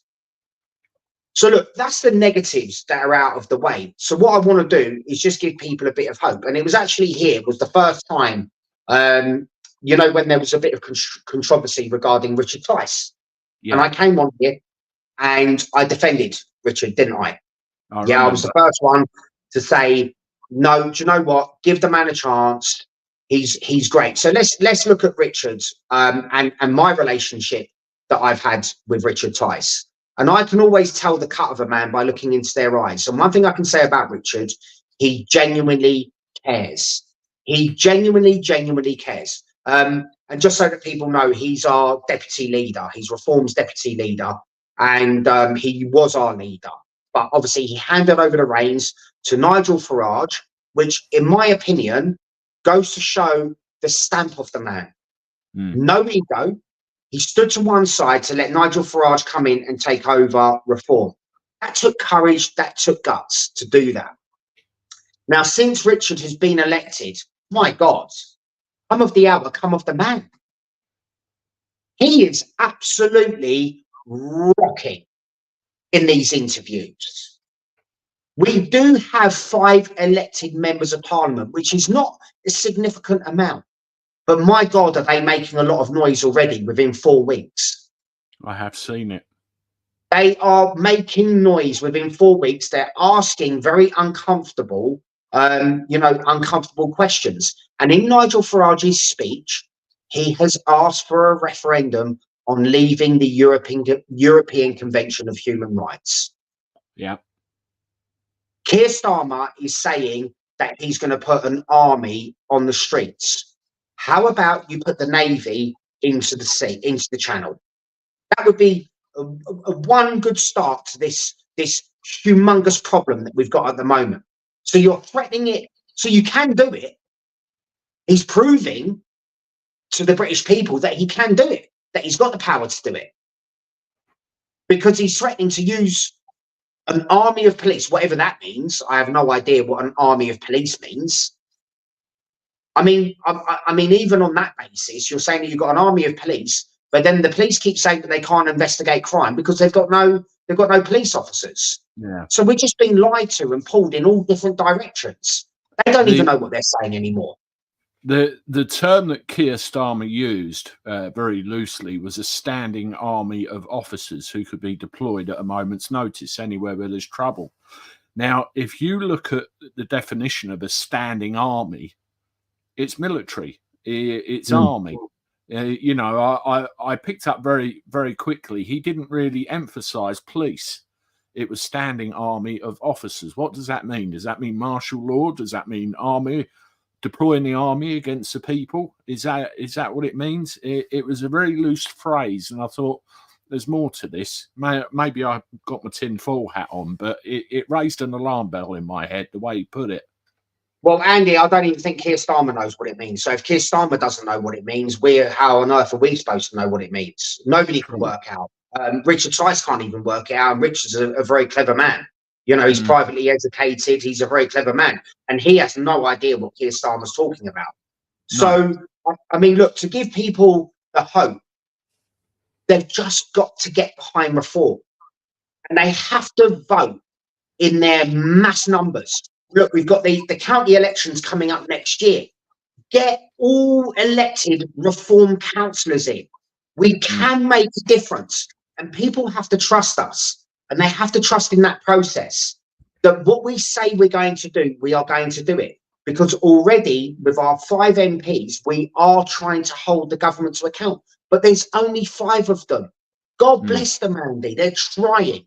So look, that's the negatives that are out of the way. So what I want to do is just give people a bit of hope. And it was actually was the first time, you know, when there was a bit of controversy regarding Richard Tice. And I came on here and I defended Richard, didn't I? I was the first one to say, no, do you know what? Give the man a chance. He's great. So let's look at Richard and my relationship that I've had with Richard Tice. And I can always tell the cut of a man by looking into their eyes. And one thing I can say about Richard, he genuinely cares. He genuinely cares. And just so that people know, he's our deputy leader. He's Reform's deputy leader. And he was our leader. But obviously, he handed over the reins to Nigel Farage, which, in my opinion, goes to show the stamp of the man. No ego. He stood to one side to let Nigel Farage come in and take over reform. That took courage, that took guts to do that. Now, since Richard has been elected, my God, come of the hour, come of the man. He is absolutely rocking in these interviews. We do have 5 elected members of parliament, which is not a significant amount. But my God, are they making a lot of noise already within 4 weeks? I have seen it. They are making noise within 4 weeks. They're asking very uncomfortable, uncomfortable questions. And in Nigel Farage's speech, he has asked for a referendum on leaving the European Convention of Human Rights. Yeah. Keir Starmer is saying that he's going to put an army on the streets. How about you put the Navy into the sea, into the Channel? That would be a one good start to this humongous problem that we've got at the moment. So you're threatening it, so you can do it. He's proving to the British people that he can do it, that he's got the power to do it. Because he's threatening to use an army of police, whatever that means. I have no idea what an army of police means. I mean, even on that basis, you're saying that you've got an army of police, but then the police keep saying that they can't investigate crime because they've got no police officers. Yeah. So we're just being lied to and pulled in all different directions. They don't even know what they're saying anymore. The term that Keir Starmer used very loosely was a standing army of officers who could be deployed at a moment's notice anywhere where there's trouble. Now, if you look at the definition of a standing army, it's military, it's army. I picked up very, very quickly. He didn't really emphasize police. It was standing army of officers. What does that mean? Does that mean martial law? Does that mean army? Deploying the army against the people? Is that what it means? It was a very loose phrase, and I thought there's more to this. Maybe I got my tinfoil hat on, but it raised an alarm bell in my head the way he put it. Well, Andy, I don't even think Keir Starmer knows what it means. So if Keir Starmer doesn't know what it means, how on earth are we supposed to know what it means? Nobody can work out. Richard Tice can't even work it out, and Richard's a very clever man. He's privately educated. He's a very clever man. And he has no idea what Keir Starmer's talking about. No. So, I mean, look, to give people a hope, they've just got to get behind reform. And they have to vote in their mass numbers. Look, we've got the county elections coming up next year. Get all elected reform councillors in. We can make a difference. And people have to trust us. And they have to trust in that process, that what we say we're going to do, we are going to do it. Because already with our 5 MPs, we are trying to hold the government to account. But there's only 5 of them. God bless them, Andy. They're trying.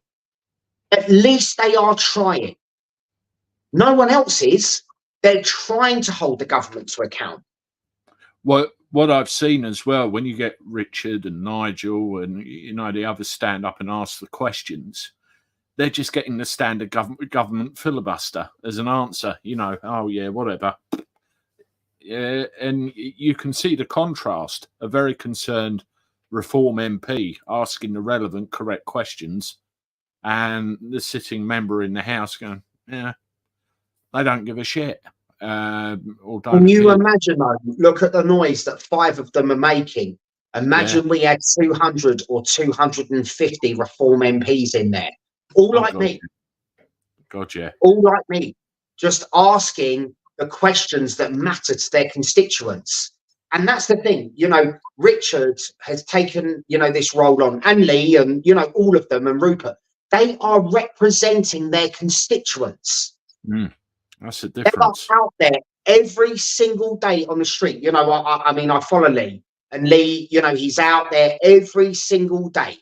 At least they are trying. No one else is. They're trying to hold the government to account. What I've seen as well, when you get Richard and Nigel and the others stand up and ask the questions, they're just getting the standard government filibuster as an answer. Oh yeah, whatever. And you can see the contrast. A very concerned Reform MP asking the relevant, correct questions, and the sitting member in the House going, "Yeah, they don't give a shit." Can you imagine, though? Look at the noise that 5 of them are making. Imagine we had 200 or 250 Reform MPs in there, all like me. God, yeah. All like me, just asking the questions that matter to their constituents. And that's the thing, Richard has taken, this role on, and Lee, and, all of them, and Rupert. They are representing their constituents. That's the difference. They are out there every single day on the street. I follow Lee, and Lee, he's out there every single day,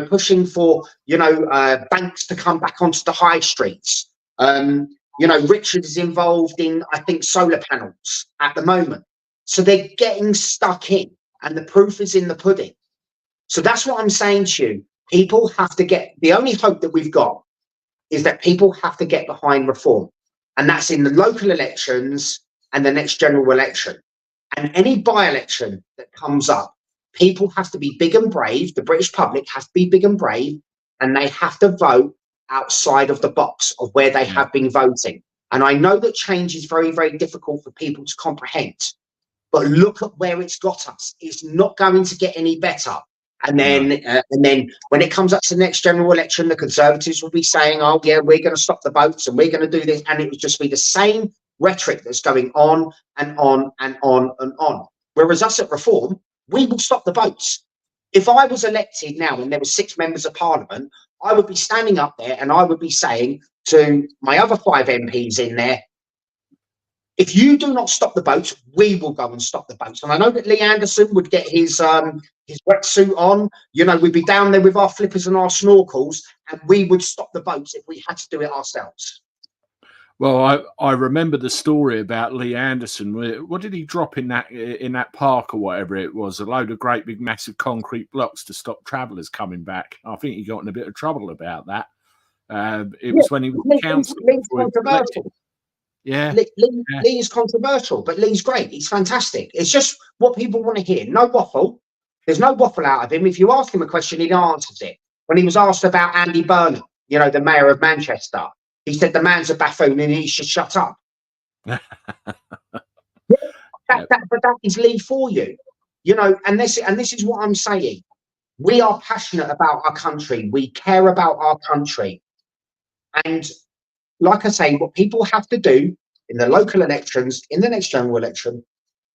pushing for, banks to come back onto the high streets. Richard is involved in, I think, solar panels at the moment. So they're getting stuck in, and the proof is in the pudding. So that's what I'm saying to you. People have to the only hope that we've got is that people have to get behind reform. And that's in the local elections and the next general election. And any by-election that comes up, people have to be big and brave. The British public has to be big and brave, and they have to vote outside of the box of where they have been voting. And I know that change is very, very difficult for people to comprehend, but look at where it's got us. It's not going to get any better. And then when it comes up to the next general election, the Conservatives will be saying, oh, yeah, we're going to stop the votes and we're going to do this. And it will just be the same rhetoric that's going on and on and on and on. Whereas us at Reform, we will stop the votes. If I was elected now and there were 6 members of parliament, I would be standing up there and I would be saying to my other 5 MPs in there, if you do not stop the boats, we will go and stop the boats. And I know that Lee Anderson would get his wetsuit on. You know, we'd be down there with our flippers and our snorkels, and we would stop the boats if we had to do it ourselves. Well, I remember the story about Lee Anderson. What did he drop in that park or whatever it was? A load of great big massive concrete blocks to stop travellers coming back. I think he got in a bit of trouble about that. It was when he was councillor. Lee's controversial. Yeah. Lee is controversial, but Lee's great. He's fantastic. It's just what people want to hear. No waffle. There's no waffle out of him. If you ask him a question, he answers it. When he was asked about Andy Burnham, you know, the mayor of Manchester, he said the man's a buffoon and he should shut up. But that is Lee for you. You know, and this is what I'm saying. We are passionate about our country. We care about our country. And like I say, what people have to do in the local elections, in the next general election,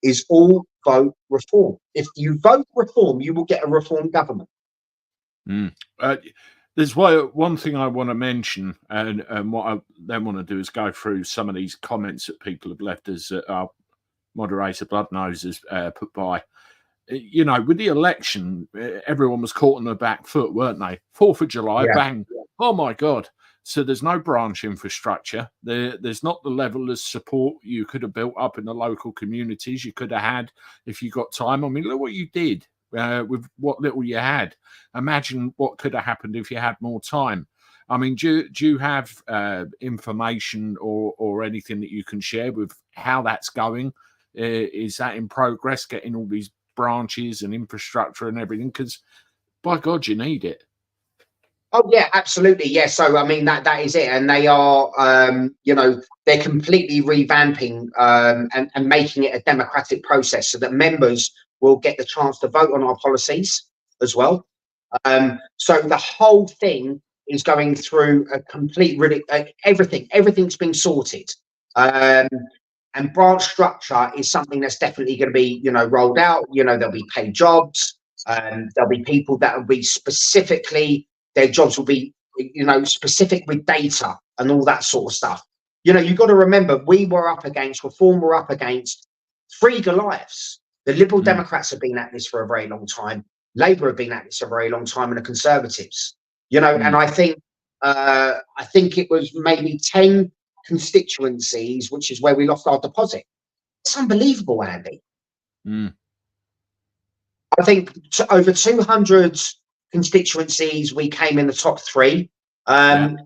is all vote Reform. If you vote Reform, you will get a Reform government. There's one thing I want to mention, and what I then want to do is go through some of these comments that people have left as our moderator Bloodnose has put by. You know, with the election, everyone was caught on the back foot, weren't they? 4th of July, bang. Oh, my God. So there's no branch infrastructure. There's not the level of support you could have built up in the local communities you could have had if you got time. I mean, look what you did with what little you had. Imagine what could have happened if you had more time. I mean, do you have information or anything that you can share with how that's going? Is that in progress, getting all these branches and infrastructure and everything? Because, by God, you need it. Oh yeah, absolutely. Yeah. So I mean that is it, and they are you know, they're completely revamping and making it a democratic process so that members will get the chance to vote on our policies as well. So the whole thing is going through a complete everything's been sorted. And branch structure is something that's definitely going to be, you know, rolled out. You know, there'll be paid jobs, there'll be people that will be specifically, their jobs will be, you know, specific with data and all that sort of stuff. You know, you've got to remember, Reform were up against 3 Goliaths. The Liberal Democrats have been at this for a very long time. Labour have been at this for a very long time, and the Conservatives. You know, and I think it was maybe 10 constituencies, which is where we lost our deposit. It's unbelievable, Andy. I think over 200 constituencies we came in the top 3. And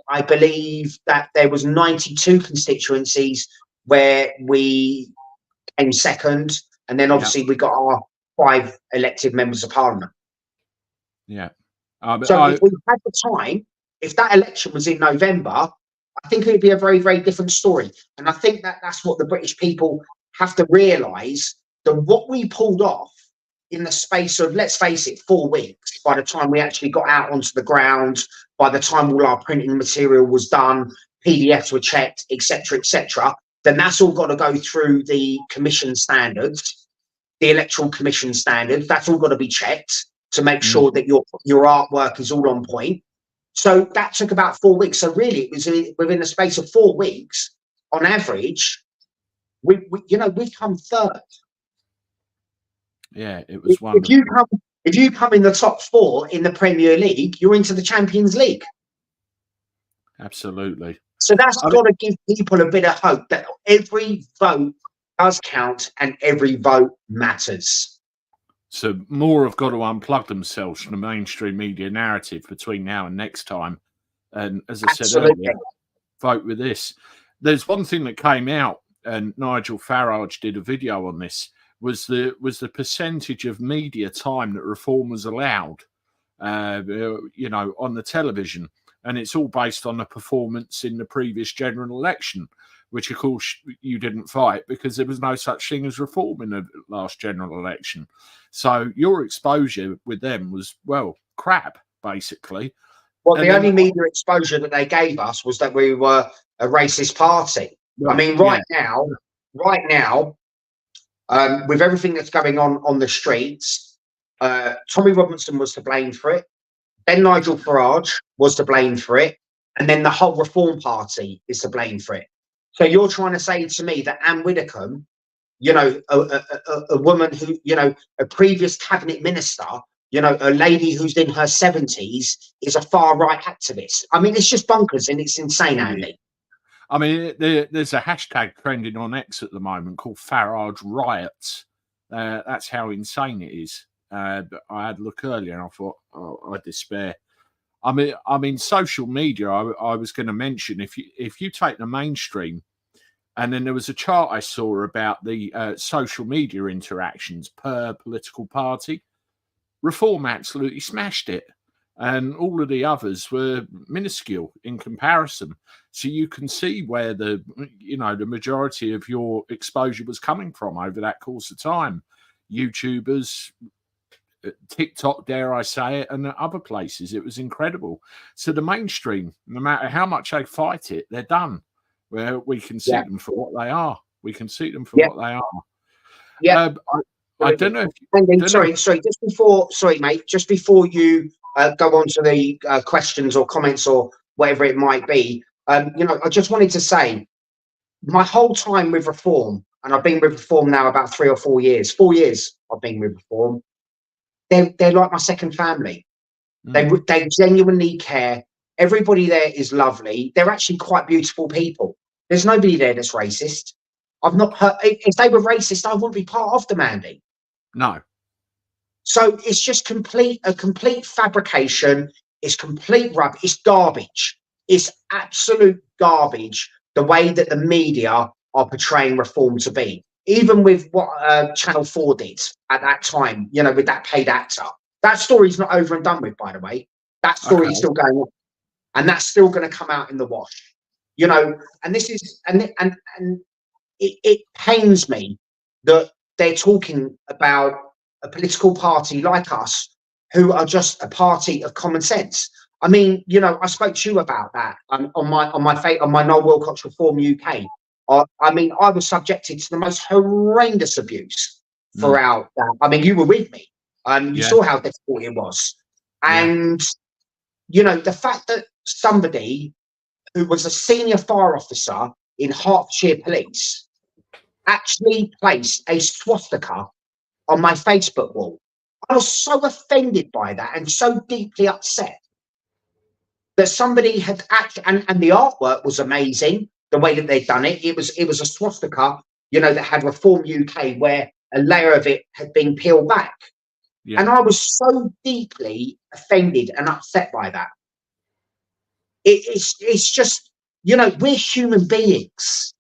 I believe that there was 92 constituencies where we came second, and then obviously we got our 5 elected members of parliament. So if we had the time, if that election was in November, I think it would be a very, very different story. And I think that's what the British people have to realise, that what we pulled off in the space of, let's face it, 4 weeks, by the time we actually got out onto the ground, by the time all our printing material was done, PDFs were checked, etc., then that's all got to go through the commission standards, the electoral commission standards. That's all got to be checked to make sure that your artwork is all on point. So that took about 4 weeks. So really, it was within the space of 4 weeks, on average, we've come 3rd. Yeah, it was wonderful. If you come in the top 4 in the Premier League, you're into the Champions League. Absolutely. So that's got to give people a bit of hope that every vote does count and every vote matters. So more have got to unplug themselves from the mainstream media narrative between now and next time. And as I said earlier, vote with this. There's one thing that came out, and Nigel Farage did a video on this, was the percentage of media time that Reform was allowed, you know, on the television. And it's all based on the performance in the previous general election, which, of course, you didn't fight because there was no such thing as Reform in the last general election. So your exposure with them was, well, crap, basically. Well, the only media exposure that they gave us was that we were a racist party. Well, I mean, right now, with everything that's going on the streets, Tommy Robinson was to blame for it. Then Nigel Farage was to blame for it. And then the whole Reform Party is to blame for it. So you're trying to say to me that Anne Widdecombe, you know, a woman who, you know, a previous cabinet minister, you know, a lady who's in her 70s is a far right activist. I mean, it's just bonkers and it's insane, Andy. I mean, there's a hashtag trending on X at the moment called Farage Riots. That's how insane it is. But I had a look earlier and I thought, oh, I despair. I mean, social media. I was going to mention if you take the mainstream, and then there was a chart I saw about the social media interactions per political party. Reform absolutely smashed it, and all of the others were minuscule in comparison. So you can see where the majority of your exposure was coming from over that course of time. YouTubers, TikTok, dare I say it, and other places. It was incredible. So the mainstream, no matter how much they fight it, they're done. Where we can see them for what they are. We can see them for what they are. Yeah. I don't know. Sorry, mate. Just before you go on to the questions or comments or whatever it might be, you know, I just wanted to say, my whole time with Reform, and I've been with Reform now about 3 or 4 years. 4 years I've been with Reform. They're like my second family. They genuinely care. Everybody there is lovely. They're actually quite beautiful people. There's nobody there that's racist. I've not heard. If they were racist, I wouldn't be part of them, Andy. No. So it's just a complete fabrication. It's complete rubbish. It's garbage. It's absolute garbage. The way that the media are portraying Reform to be. Even with what Channel 4 did at that time, you know, with that paid actor. That story's not over and done with, by the way. That story is still going on. And that's still going to come out in the wash. You know, and this is, and it pains me that they're talking about a political party like us who are just a party of common sense. I mean, you know, I spoke to you about that on my Noel Wilcox Reform UK. I mean, I was subjected to the most horrendous abuse throughout that. I mean, you were with me. You saw how difficult it was. And, you know, the fact that somebody who was a senior fire officer in Hertfordshire Police actually placed a swastika on my Facebook wall. I was so offended by that and so deeply upset that somebody had actually, and the artwork was amazing. The way that they'd done it, it was a swastika, you know, that had Reform UK, where a layer of it had been peeled back. And I was so deeply offended and upset by that. It's just, you know, we're human beings.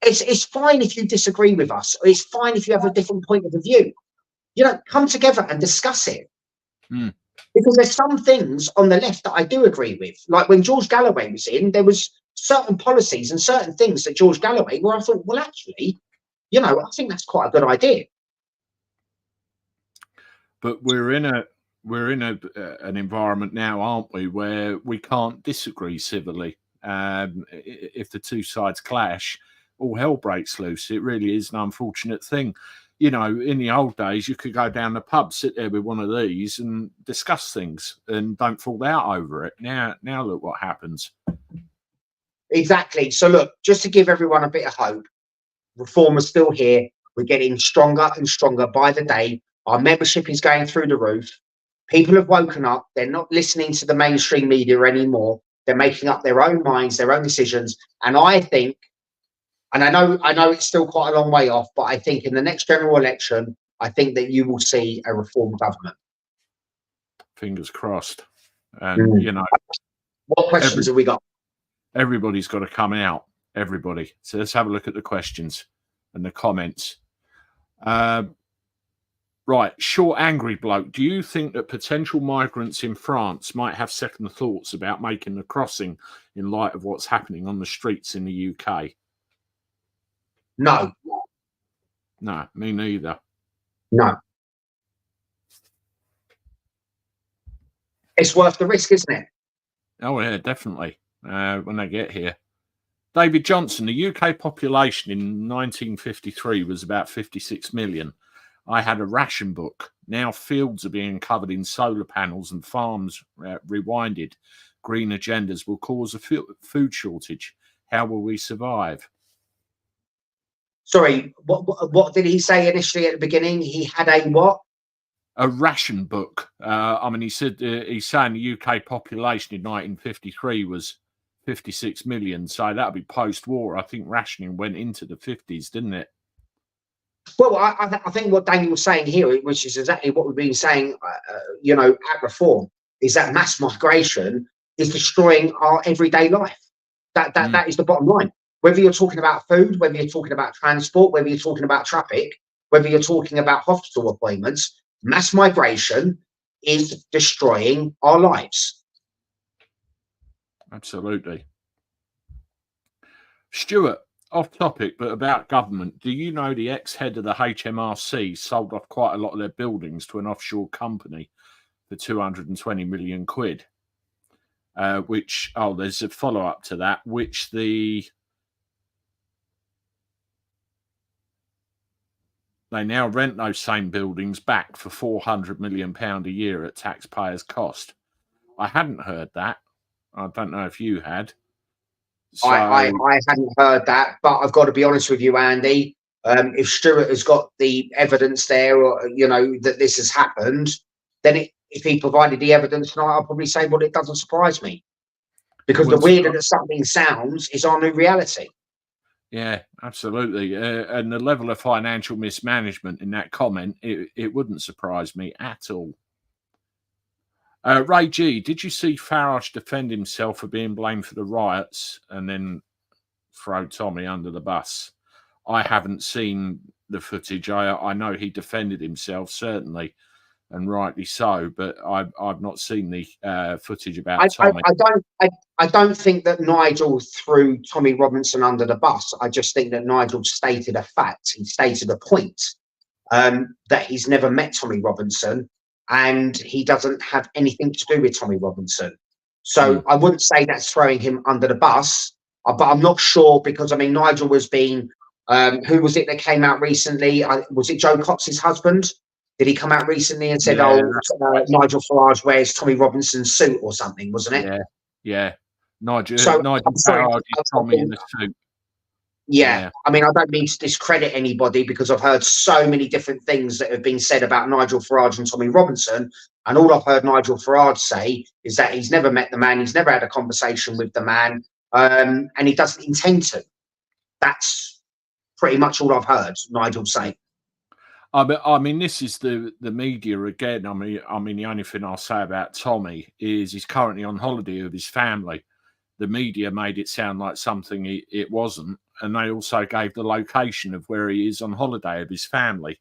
It's fine if you disagree with us. It's fine if you have a different point of view. You know, come together and discuss it. Because there's some things on the left that I do agree with. Like when George Galloway was in, there was certain policies and certain things that George Galloway, where I thought, well, actually, you know, I think that's quite a good idea. But we're in an environment now, aren't we, where we can't disagree civilly. If the two sides clash, all hell breaks loose. It really is an unfortunate thing. You know, in the old days, you could go down the pub, sit there with one of these and discuss things and don't fall out over it. Now look what happens. Exactly. So look, just to give everyone a bit of hope, Reform is still here. We're getting stronger and stronger by the day. Our membership is going through the roof. People have woken up. They're not listening to the mainstream media anymore. They're making up their own minds, their own decisions. And I think, and I know it's still quite a long way off, but I think in the next general election, I think that you will see a Reform government. Fingers crossed. And, you know. What questions have we got? Everybody's got to come out. Everybody. So let's have a look at the questions and the comments. Right, short, angry bloke. Do you think that potential migrants in France might have second thoughts about making the crossing in light of what's happening on the streets in the UK? No. No, me neither. No. It's worth the risk, isn't it? Oh, yeah, definitely. When they get here. David Johnson, the UK population in 1953 was about 56 million. I had a ration book. Now fields are being covered in solar panels and farms rewinded. Green agendas will cause a food shortage. How will we survive? Sorry, what did he say initially at the beginning? He had a what? A ration book. I mean, he said he's saying the UK population in 1953 was 56 million. So that'll be post-war. I think rationing went into the 50s, didn't it? Well, I think what Daniel was saying here, which is exactly what we've been saying, at Reform, is that mass migration is destroying our everyday life. That is the bottom line. Whether you're talking about food, whether you're talking about transport, whether you're talking about traffic, whether you're talking about hospital appointments, mass migration is destroying our lives. Absolutely. Stuart, off topic, but about government. Do you know the ex-head of the HMRC sold off quite a lot of their buildings to an offshore company for 220 million quid? There's a follow-up to that, which they now rent those same buildings back for £400 million a year at taxpayers' cost. I hadn't heard that. I don't know if you had. So, I hadn't heard that, but I've got to be honest with you, Andy. If Stuart has got the evidence there, or that this has happened, then if he provided the evidence tonight, I'll probably say, well, it doesn't surprise me, because the weirder that something sounds is our new reality. Yeah, absolutely. And the level of financial mismanagement in that comment, it wouldn't surprise me at all. Ray G, did you see Farage defend himself for being blamed for the riots and then throw Tommy under the bus? I haven't seen the footage. I know he defended himself, certainly, and rightly so, but I've not seen the footage about Tommy. I don't think that Nigel threw Tommy Robinson under the bus. I just think that Nigel stated a fact. He stated a point, that he's never met Tommy Robinson, and he doesn't have anything to do with Tommy Robinson. So I wouldn't say that's throwing him under the bus, but I'm not sure, because, I mean, Nigel was being, who was it that came out recently? Was it Joe Cox's husband? Did he come out recently and said, Nigel Farage wears Tommy Robinson's suit or something, wasn't it? Yeah. Nigel Farage is Tommy in the suit. Yeah. I mean, I don't mean to discredit anybody, because I've heard so many different things that have been said about Nigel Farage and Tommy Robinson, and all I've heard Nigel Farage say is that he's never met the man, he's never had a conversation with the man, and he doesn't intend to. That's pretty much all I've heard Nigel say. I mean, this is the media again. I mean, the only thing I'll say about Tommy is he's currently on holiday with his family. The media made it sound like something it wasn't, and they also gave the location of where he is on holiday with his family.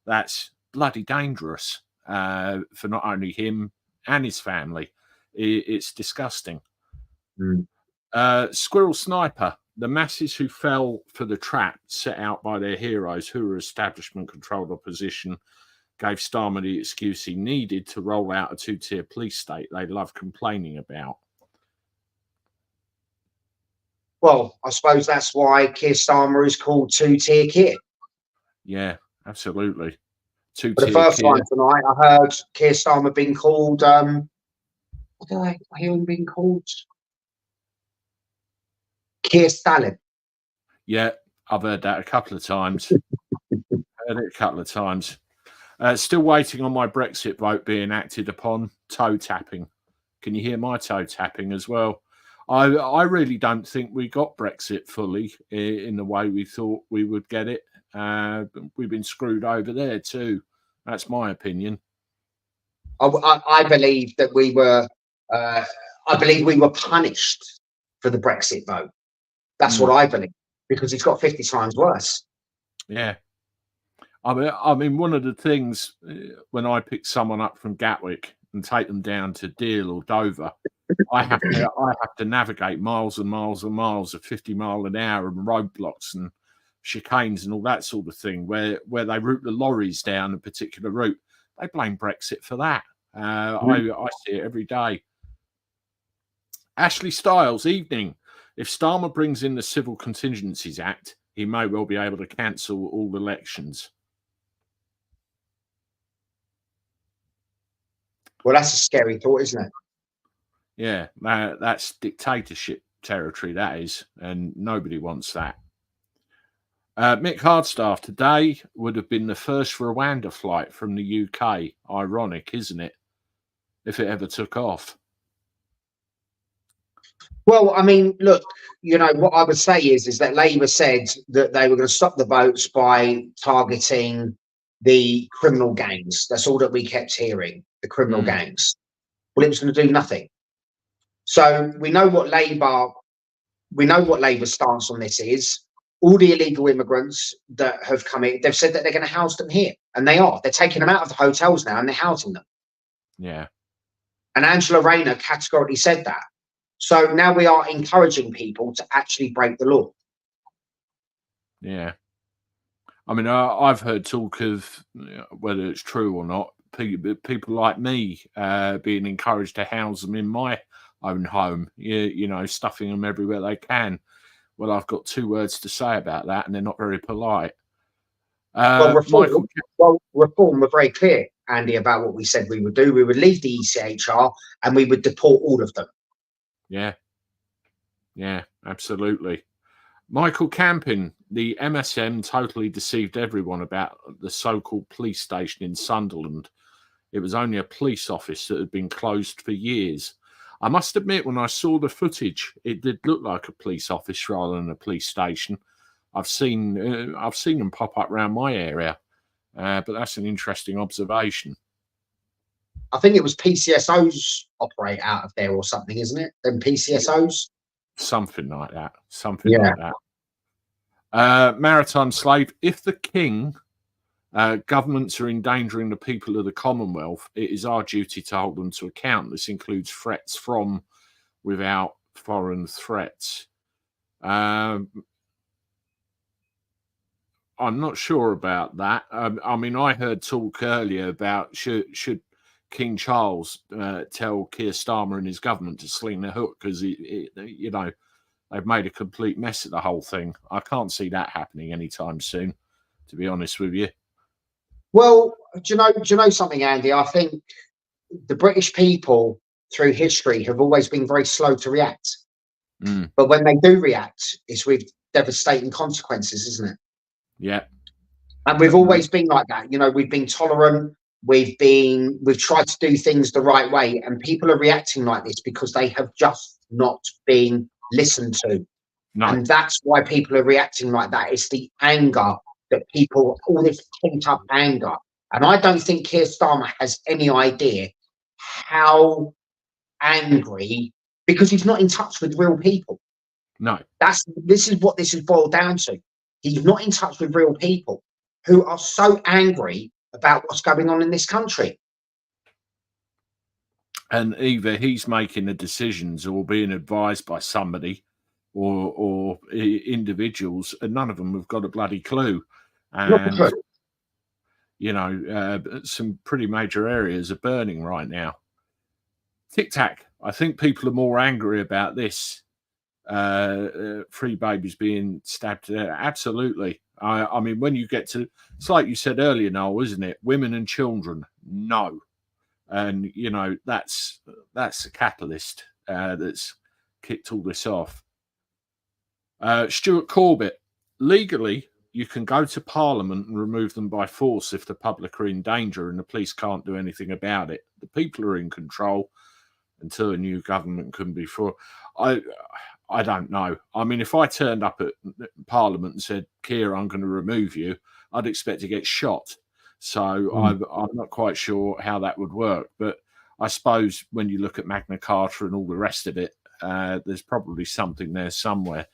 That's bloody dangerous for not only him and his family. It's disgusting. Squirrel Sniper. The masses who fell for the trap set out by their heroes, who were establishment-controlled opposition, gave Starmer the excuse he needed to roll out a two-tier police state they love complaining about. Well, I suppose that's why Keir Starmer is called two-tier Keir. Yeah, absolutely. For the first time tonight, I heard Keir Starmer being called, what did I hear him being called? Keir Stalin. Yeah, I've heard that a couple of times. Still waiting on my Brexit vote being acted upon. Toe tapping. Can you hear my toe tapping as well? I really don't think we got Brexit fully in the way we thought we would get it. We've been screwed over there too. That's my opinion. I believe that we were. I believe we were punished for the Brexit vote. That's what I believe, because it's got 50 times worse. Yeah, I mean, one of the things when I pick someone up from Gatwick and take them down to Deal or Dover, I have to navigate miles and miles and miles of 50 mile an hour and roadblocks and chicanes and all that sort of thing, where they route the lorries down a particular route. They blame Brexit for that. I see it every day. Ashley Styles, evening. If Starmer brings in the Civil Contingencies Act, he may well be able to cancel all elections. Well, that's a scary thought, isn't it? Yeah, that's dictatorship territory, that is, and nobody wants that. Mick Hardstaff, today would have been the first Rwanda flight from the UK. Ironic, isn't it? If it ever took off. Well, I mean, look, what I would say is that Labour said that they were going to stop the votes by targeting the criminal gangs. That's all that we kept hearing, the criminal gangs. Well, it was going to do nothing. So we know what Labour's stance on this is. All the illegal immigrants that have come in, they've said that they're going to house them here, and they are. They're taking them out of the hotels now, and they're housing them. Yeah. And Angela Rayner categorically said that. So now we are encouraging people to actually break the law. Yeah. I mean, I've heard talk of whether it's true or not, people like me being encouraged to house them in my own home, stuffing them everywhere they can. Well, I've got two words to say about that, and they're not very polite. Reform were very clear, Andy, about what we said we would do. We would leave the ECHR and we would deport all of them. Yeah, absolutely. Michael Campin, the MSM totally deceived everyone about the so-called police station in Sunderland. It was only a police office that had been closed for years. I must admit, when I saw the footage, it did look like a police office rather than a police station. I've seen them pop up around my area, but that's an interesting observation. I think it was PCSOs operate out of there or something, isn't it? Them PCSOs? Something like that. Like that. Maritime slave. If the king, governments are endangering the people of the Commonwealth, it is our duty to hold them to account. This includes threats from without foreign threats. I'm not sure about that. I mean, I heard talk earlier about should King Charles tell Keir Starmer and his government to sling the hook because they've made a complete mess of the whole thing. I can't see that happening anytime soon, to be honest with you. Well, do you know something, Andy? I think the British people through history have always been very slow to react. But when they do react, it's with devastating consequences, isn't it? Yeah. And we've always been like that. We've been tolerant. We've tried to do things the right way, and people are reacting like this because they have just not been listened to. No. And that's why people are reacting like that. It's the anger that people, all this pent up anger. And I don't think Keir Starmer has any idea how angry, because he's not in touch with real people. No. This is what this is boiled down to. He's not in touch with real people who are so angry about what's going on in this country. And either he's making the decisions or being advised by somebody or individuals, and none of them have got a bloody clue. And, some pretty major areas are burning right now. Tic Tac, I think people are more angry about this. 3 babies being stabbed there. Absolutely. I mean, when you get to, it's like you said earlier, Noel, isn't it? Women and children, no. And, that's the catalyst that's kicked all this off. Stuart Corbett, legally, you can go to Parliament and remove them by force if the public are in danger and the police can't do anything about it. The people are in control until a new government can be for. I don't know. I mean, if I turned up at Parliament and said, Keir, I'm going to remove you, I'd expect to get shot. So I'm not quite sure how that would work. But I suppose when you look at Magna Carta and all the rest of it, there's probably something there somewhere.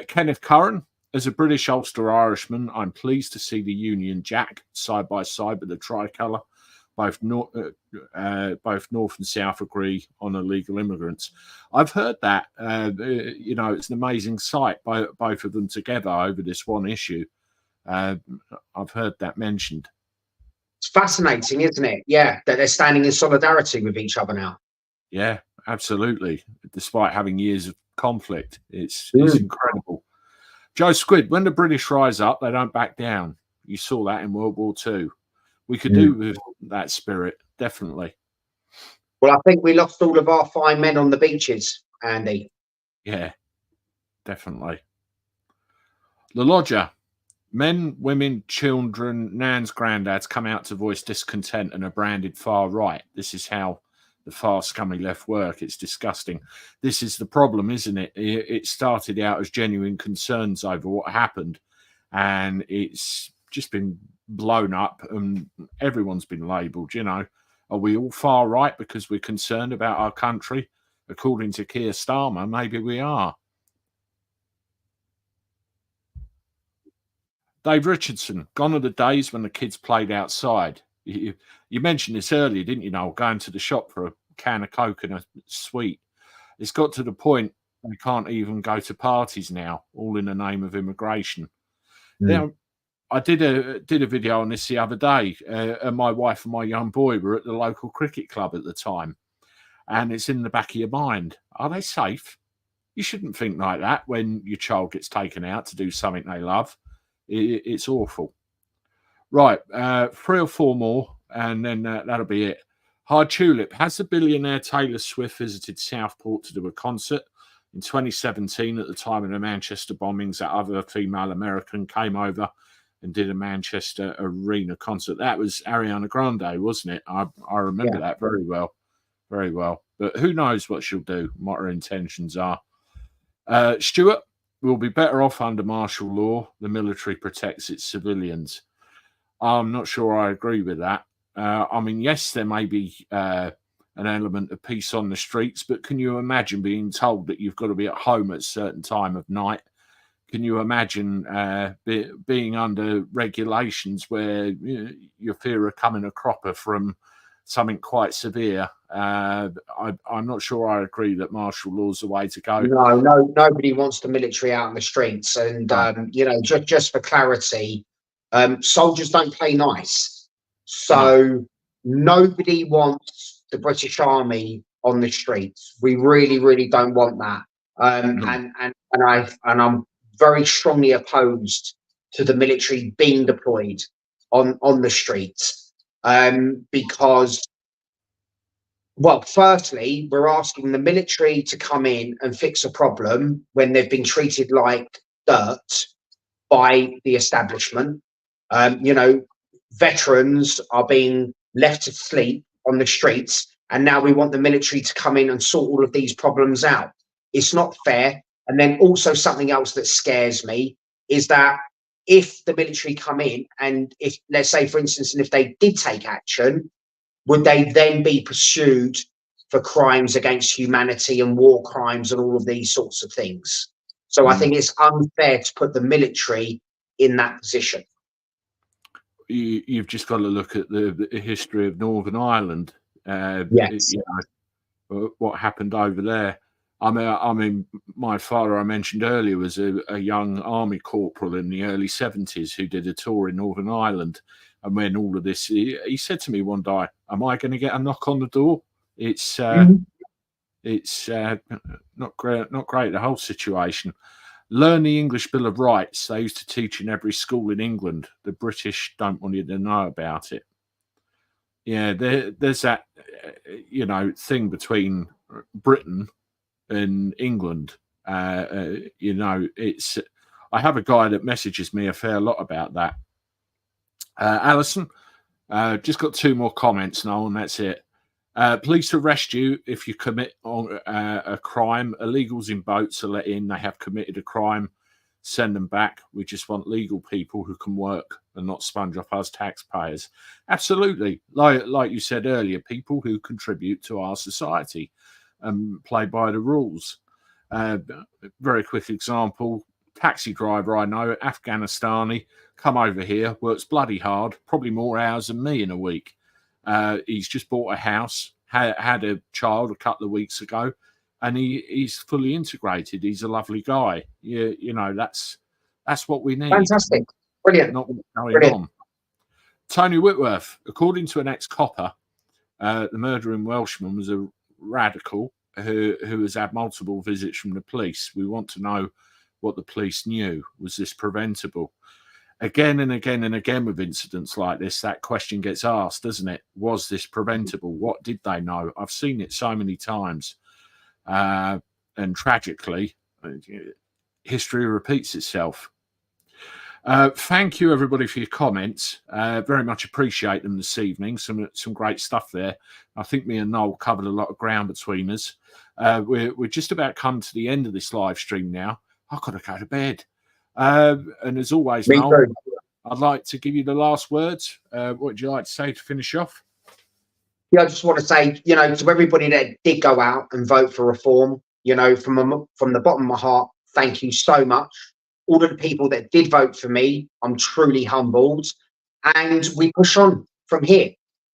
Kenneth Curran, As a British Ulster Irishman, I'm pleased to see the Union Jack side by side with the tricolour. Both North and South agree on illegal immigrants. I've heard that. It's an amazing sight, both of them together over this one issue. I've heard that mentioned. It's fascinating, isn't it? Yeah, that they're standing in solidarity with each other now. Yeah, absolutely. Despite having years of conflict, it's incredible. Joe Squid, when the British rise up, they don't back down. You saw that in World War II. We could do with that spirit, definitely. Well, I think we lost all of our fine men on the beaches, Andy. Yeah, definitely. The Lodger. Men, women, children, nans, granddads come out to voice discontent and are branded far right. This is how the far scummy left work. It's disgusting. This is the problem, isn't it? It started out as genuine concerns over what happened, and it's just been blown up, and everyone's been labelled. Are we all far right because we're concerned about our country? According to Keir Starmer, maybe we are. Dave Richardson, gone are the days when the kids played outside. You mentioned this earlier, didn't you, Noel? Going to the shop for a can of Coke and a sweet. It's got to the point we can't even go to parties now, all in the name of immigration. Now, I did a video on this the other day, and my wife and my young boy were at the local cricket club at the time, and it's in the back of your mind: are they safe? You shouldn't think like that when your child gets taken out to do something they love. It's awful. Right, 3 or 4 more, and then that'll be it. Hard Tulip. Has the billionaire Taylor Swift visited Southport to do a concert? In 2017, at the time of the Manchester bombings, that other female American came over and did a Manchester arena concert. That was Ariana Grande, wasn't it? I remember that very well. Very well. But who knows what she'll do, what her intentions are. Stuart, we'll be better off under martial law. The military protects its civilians. I'm not sure I agree with that. Yes, there may be an element of peace on the streets, but can you imagine being told that you've got to be at home at a certain time of night? Can you imagine being under regulations where you fear of coming a cropper from something quite severe? I'm not sure I agree that martial law is the way to go. No, nobody wants the military out in the streets. And, just for clarity, soldiers don't play nice. So nobody wants the British Army on the streets. We really, really don't want that. And I'm very strongly opposed to the military being deployed on the streets, because, well, firstly, we're asking the military to come in and fix a problem when they've been treated like dirt by the establishment. Veterans are being left to sleep on the streets, and now we want the military to come in and sort all of these problems out. It's not fair. And then also something else that scares me is that if the military come in and if, let's say, for instance, and if they did take action, would they then be pursued for crimes against humanity and war crimes and all of these sorts of things? So I think it's unfair to put the military in that position. You've just got to look at the history of Northern Ireland. Yes. What happened over there. I mean, my father, I mentioned earlier, was a young army corporal in the early 70s who did a tour in Northern Ireland. And when all of this, he said to me one day, am I going to get a knock on the door? It's not great, the whole situation. Learn the English Bill of Rights. They used to teach in every school in England. The British don't want you to know about it. Yeah, there's that, thing between Britain and England. It's. I have a guy that messages me a fair lot about that. Alison, just got 2 more comments now, and that's it. Police arrest you if you commit a crime. Illegals in boats are let in. They have committed a crime. Send them back. We just want legal people who can work and not sponge off us taxpayers. Absolutely. Like you said earlier, people who contribute to our society and play by the rules. Very quick example. taxi driver I know, Afghanistani, come over here, works bloody hard, probably more hours than me in a week. He's just bought a house, had a child a couple of weeks ago, and he's fully integrated. He's a lovely guy. You know, that's what we need. Fantastic. Brilliant. Not what's going Brilliant. on. Tony Whitworth, according to an ex-copper, the murdering Welshman was a radical who has had multiple visits from the police. We want to know what the police knew. Was this preventable? Again and again and again with incidents like this, that question gets asked, doesn't it? Was this preventable? What did they know? I've seen it so many times. And tragically, history repeats itself. Thank you, everybody, for your comments. Very much appreciate them this evening. Some great stuff there. I think me and Noel covered a lot of ground between us. We're just about come to the end of this live stream now. I've got to go to bed. And as always, Noel, I'd like to give you the last words. What would you like to say to finish off? Yeah, I just want to say, you know, to everybody that did go out and vote for reform, you know, from the bottom of my heart, thank you so much. All of the people that did vote for me, I'm truly humbled. And we push on from here.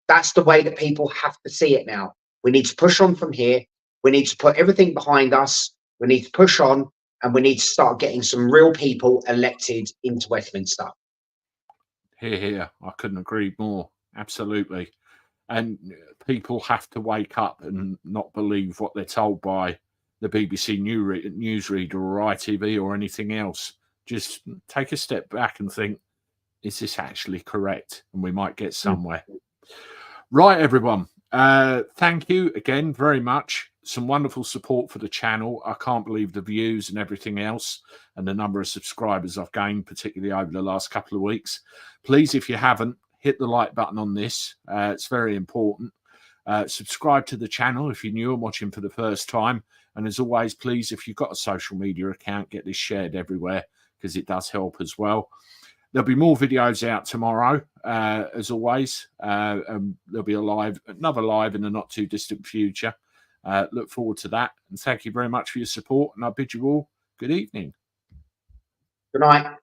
That's the way that people have to see it now. We need to push on from here. We need to put everything behind us. We need to push on, and we need to start getting some real people elected into Westminster. Here. I couldn't agree more. Absolutely. And people have to wake up and not believe what they're told by the BBC newsreader or ITV or anything else. Just take a step back and think, is this actually correct? And we might get somewhere. Right, everyone. Thank you again very much. Some wonderful support for the channel. I can't believe the views and everything else and the number of subscribers I've gained, particularly over the last couple of weeks. Please, if you haven't, hit the like button on this. It's very important. Subscribe to the channel if you're new and watching for the first time. And as always, please, if you've got a social media account, get this shared everywhere, because it does help as well. There'll be more videos out tomorrow, as always. There'll be another live in the not too distant future. Look forward to that. And thank you very much for your support. And I bid you all good evening. Good night.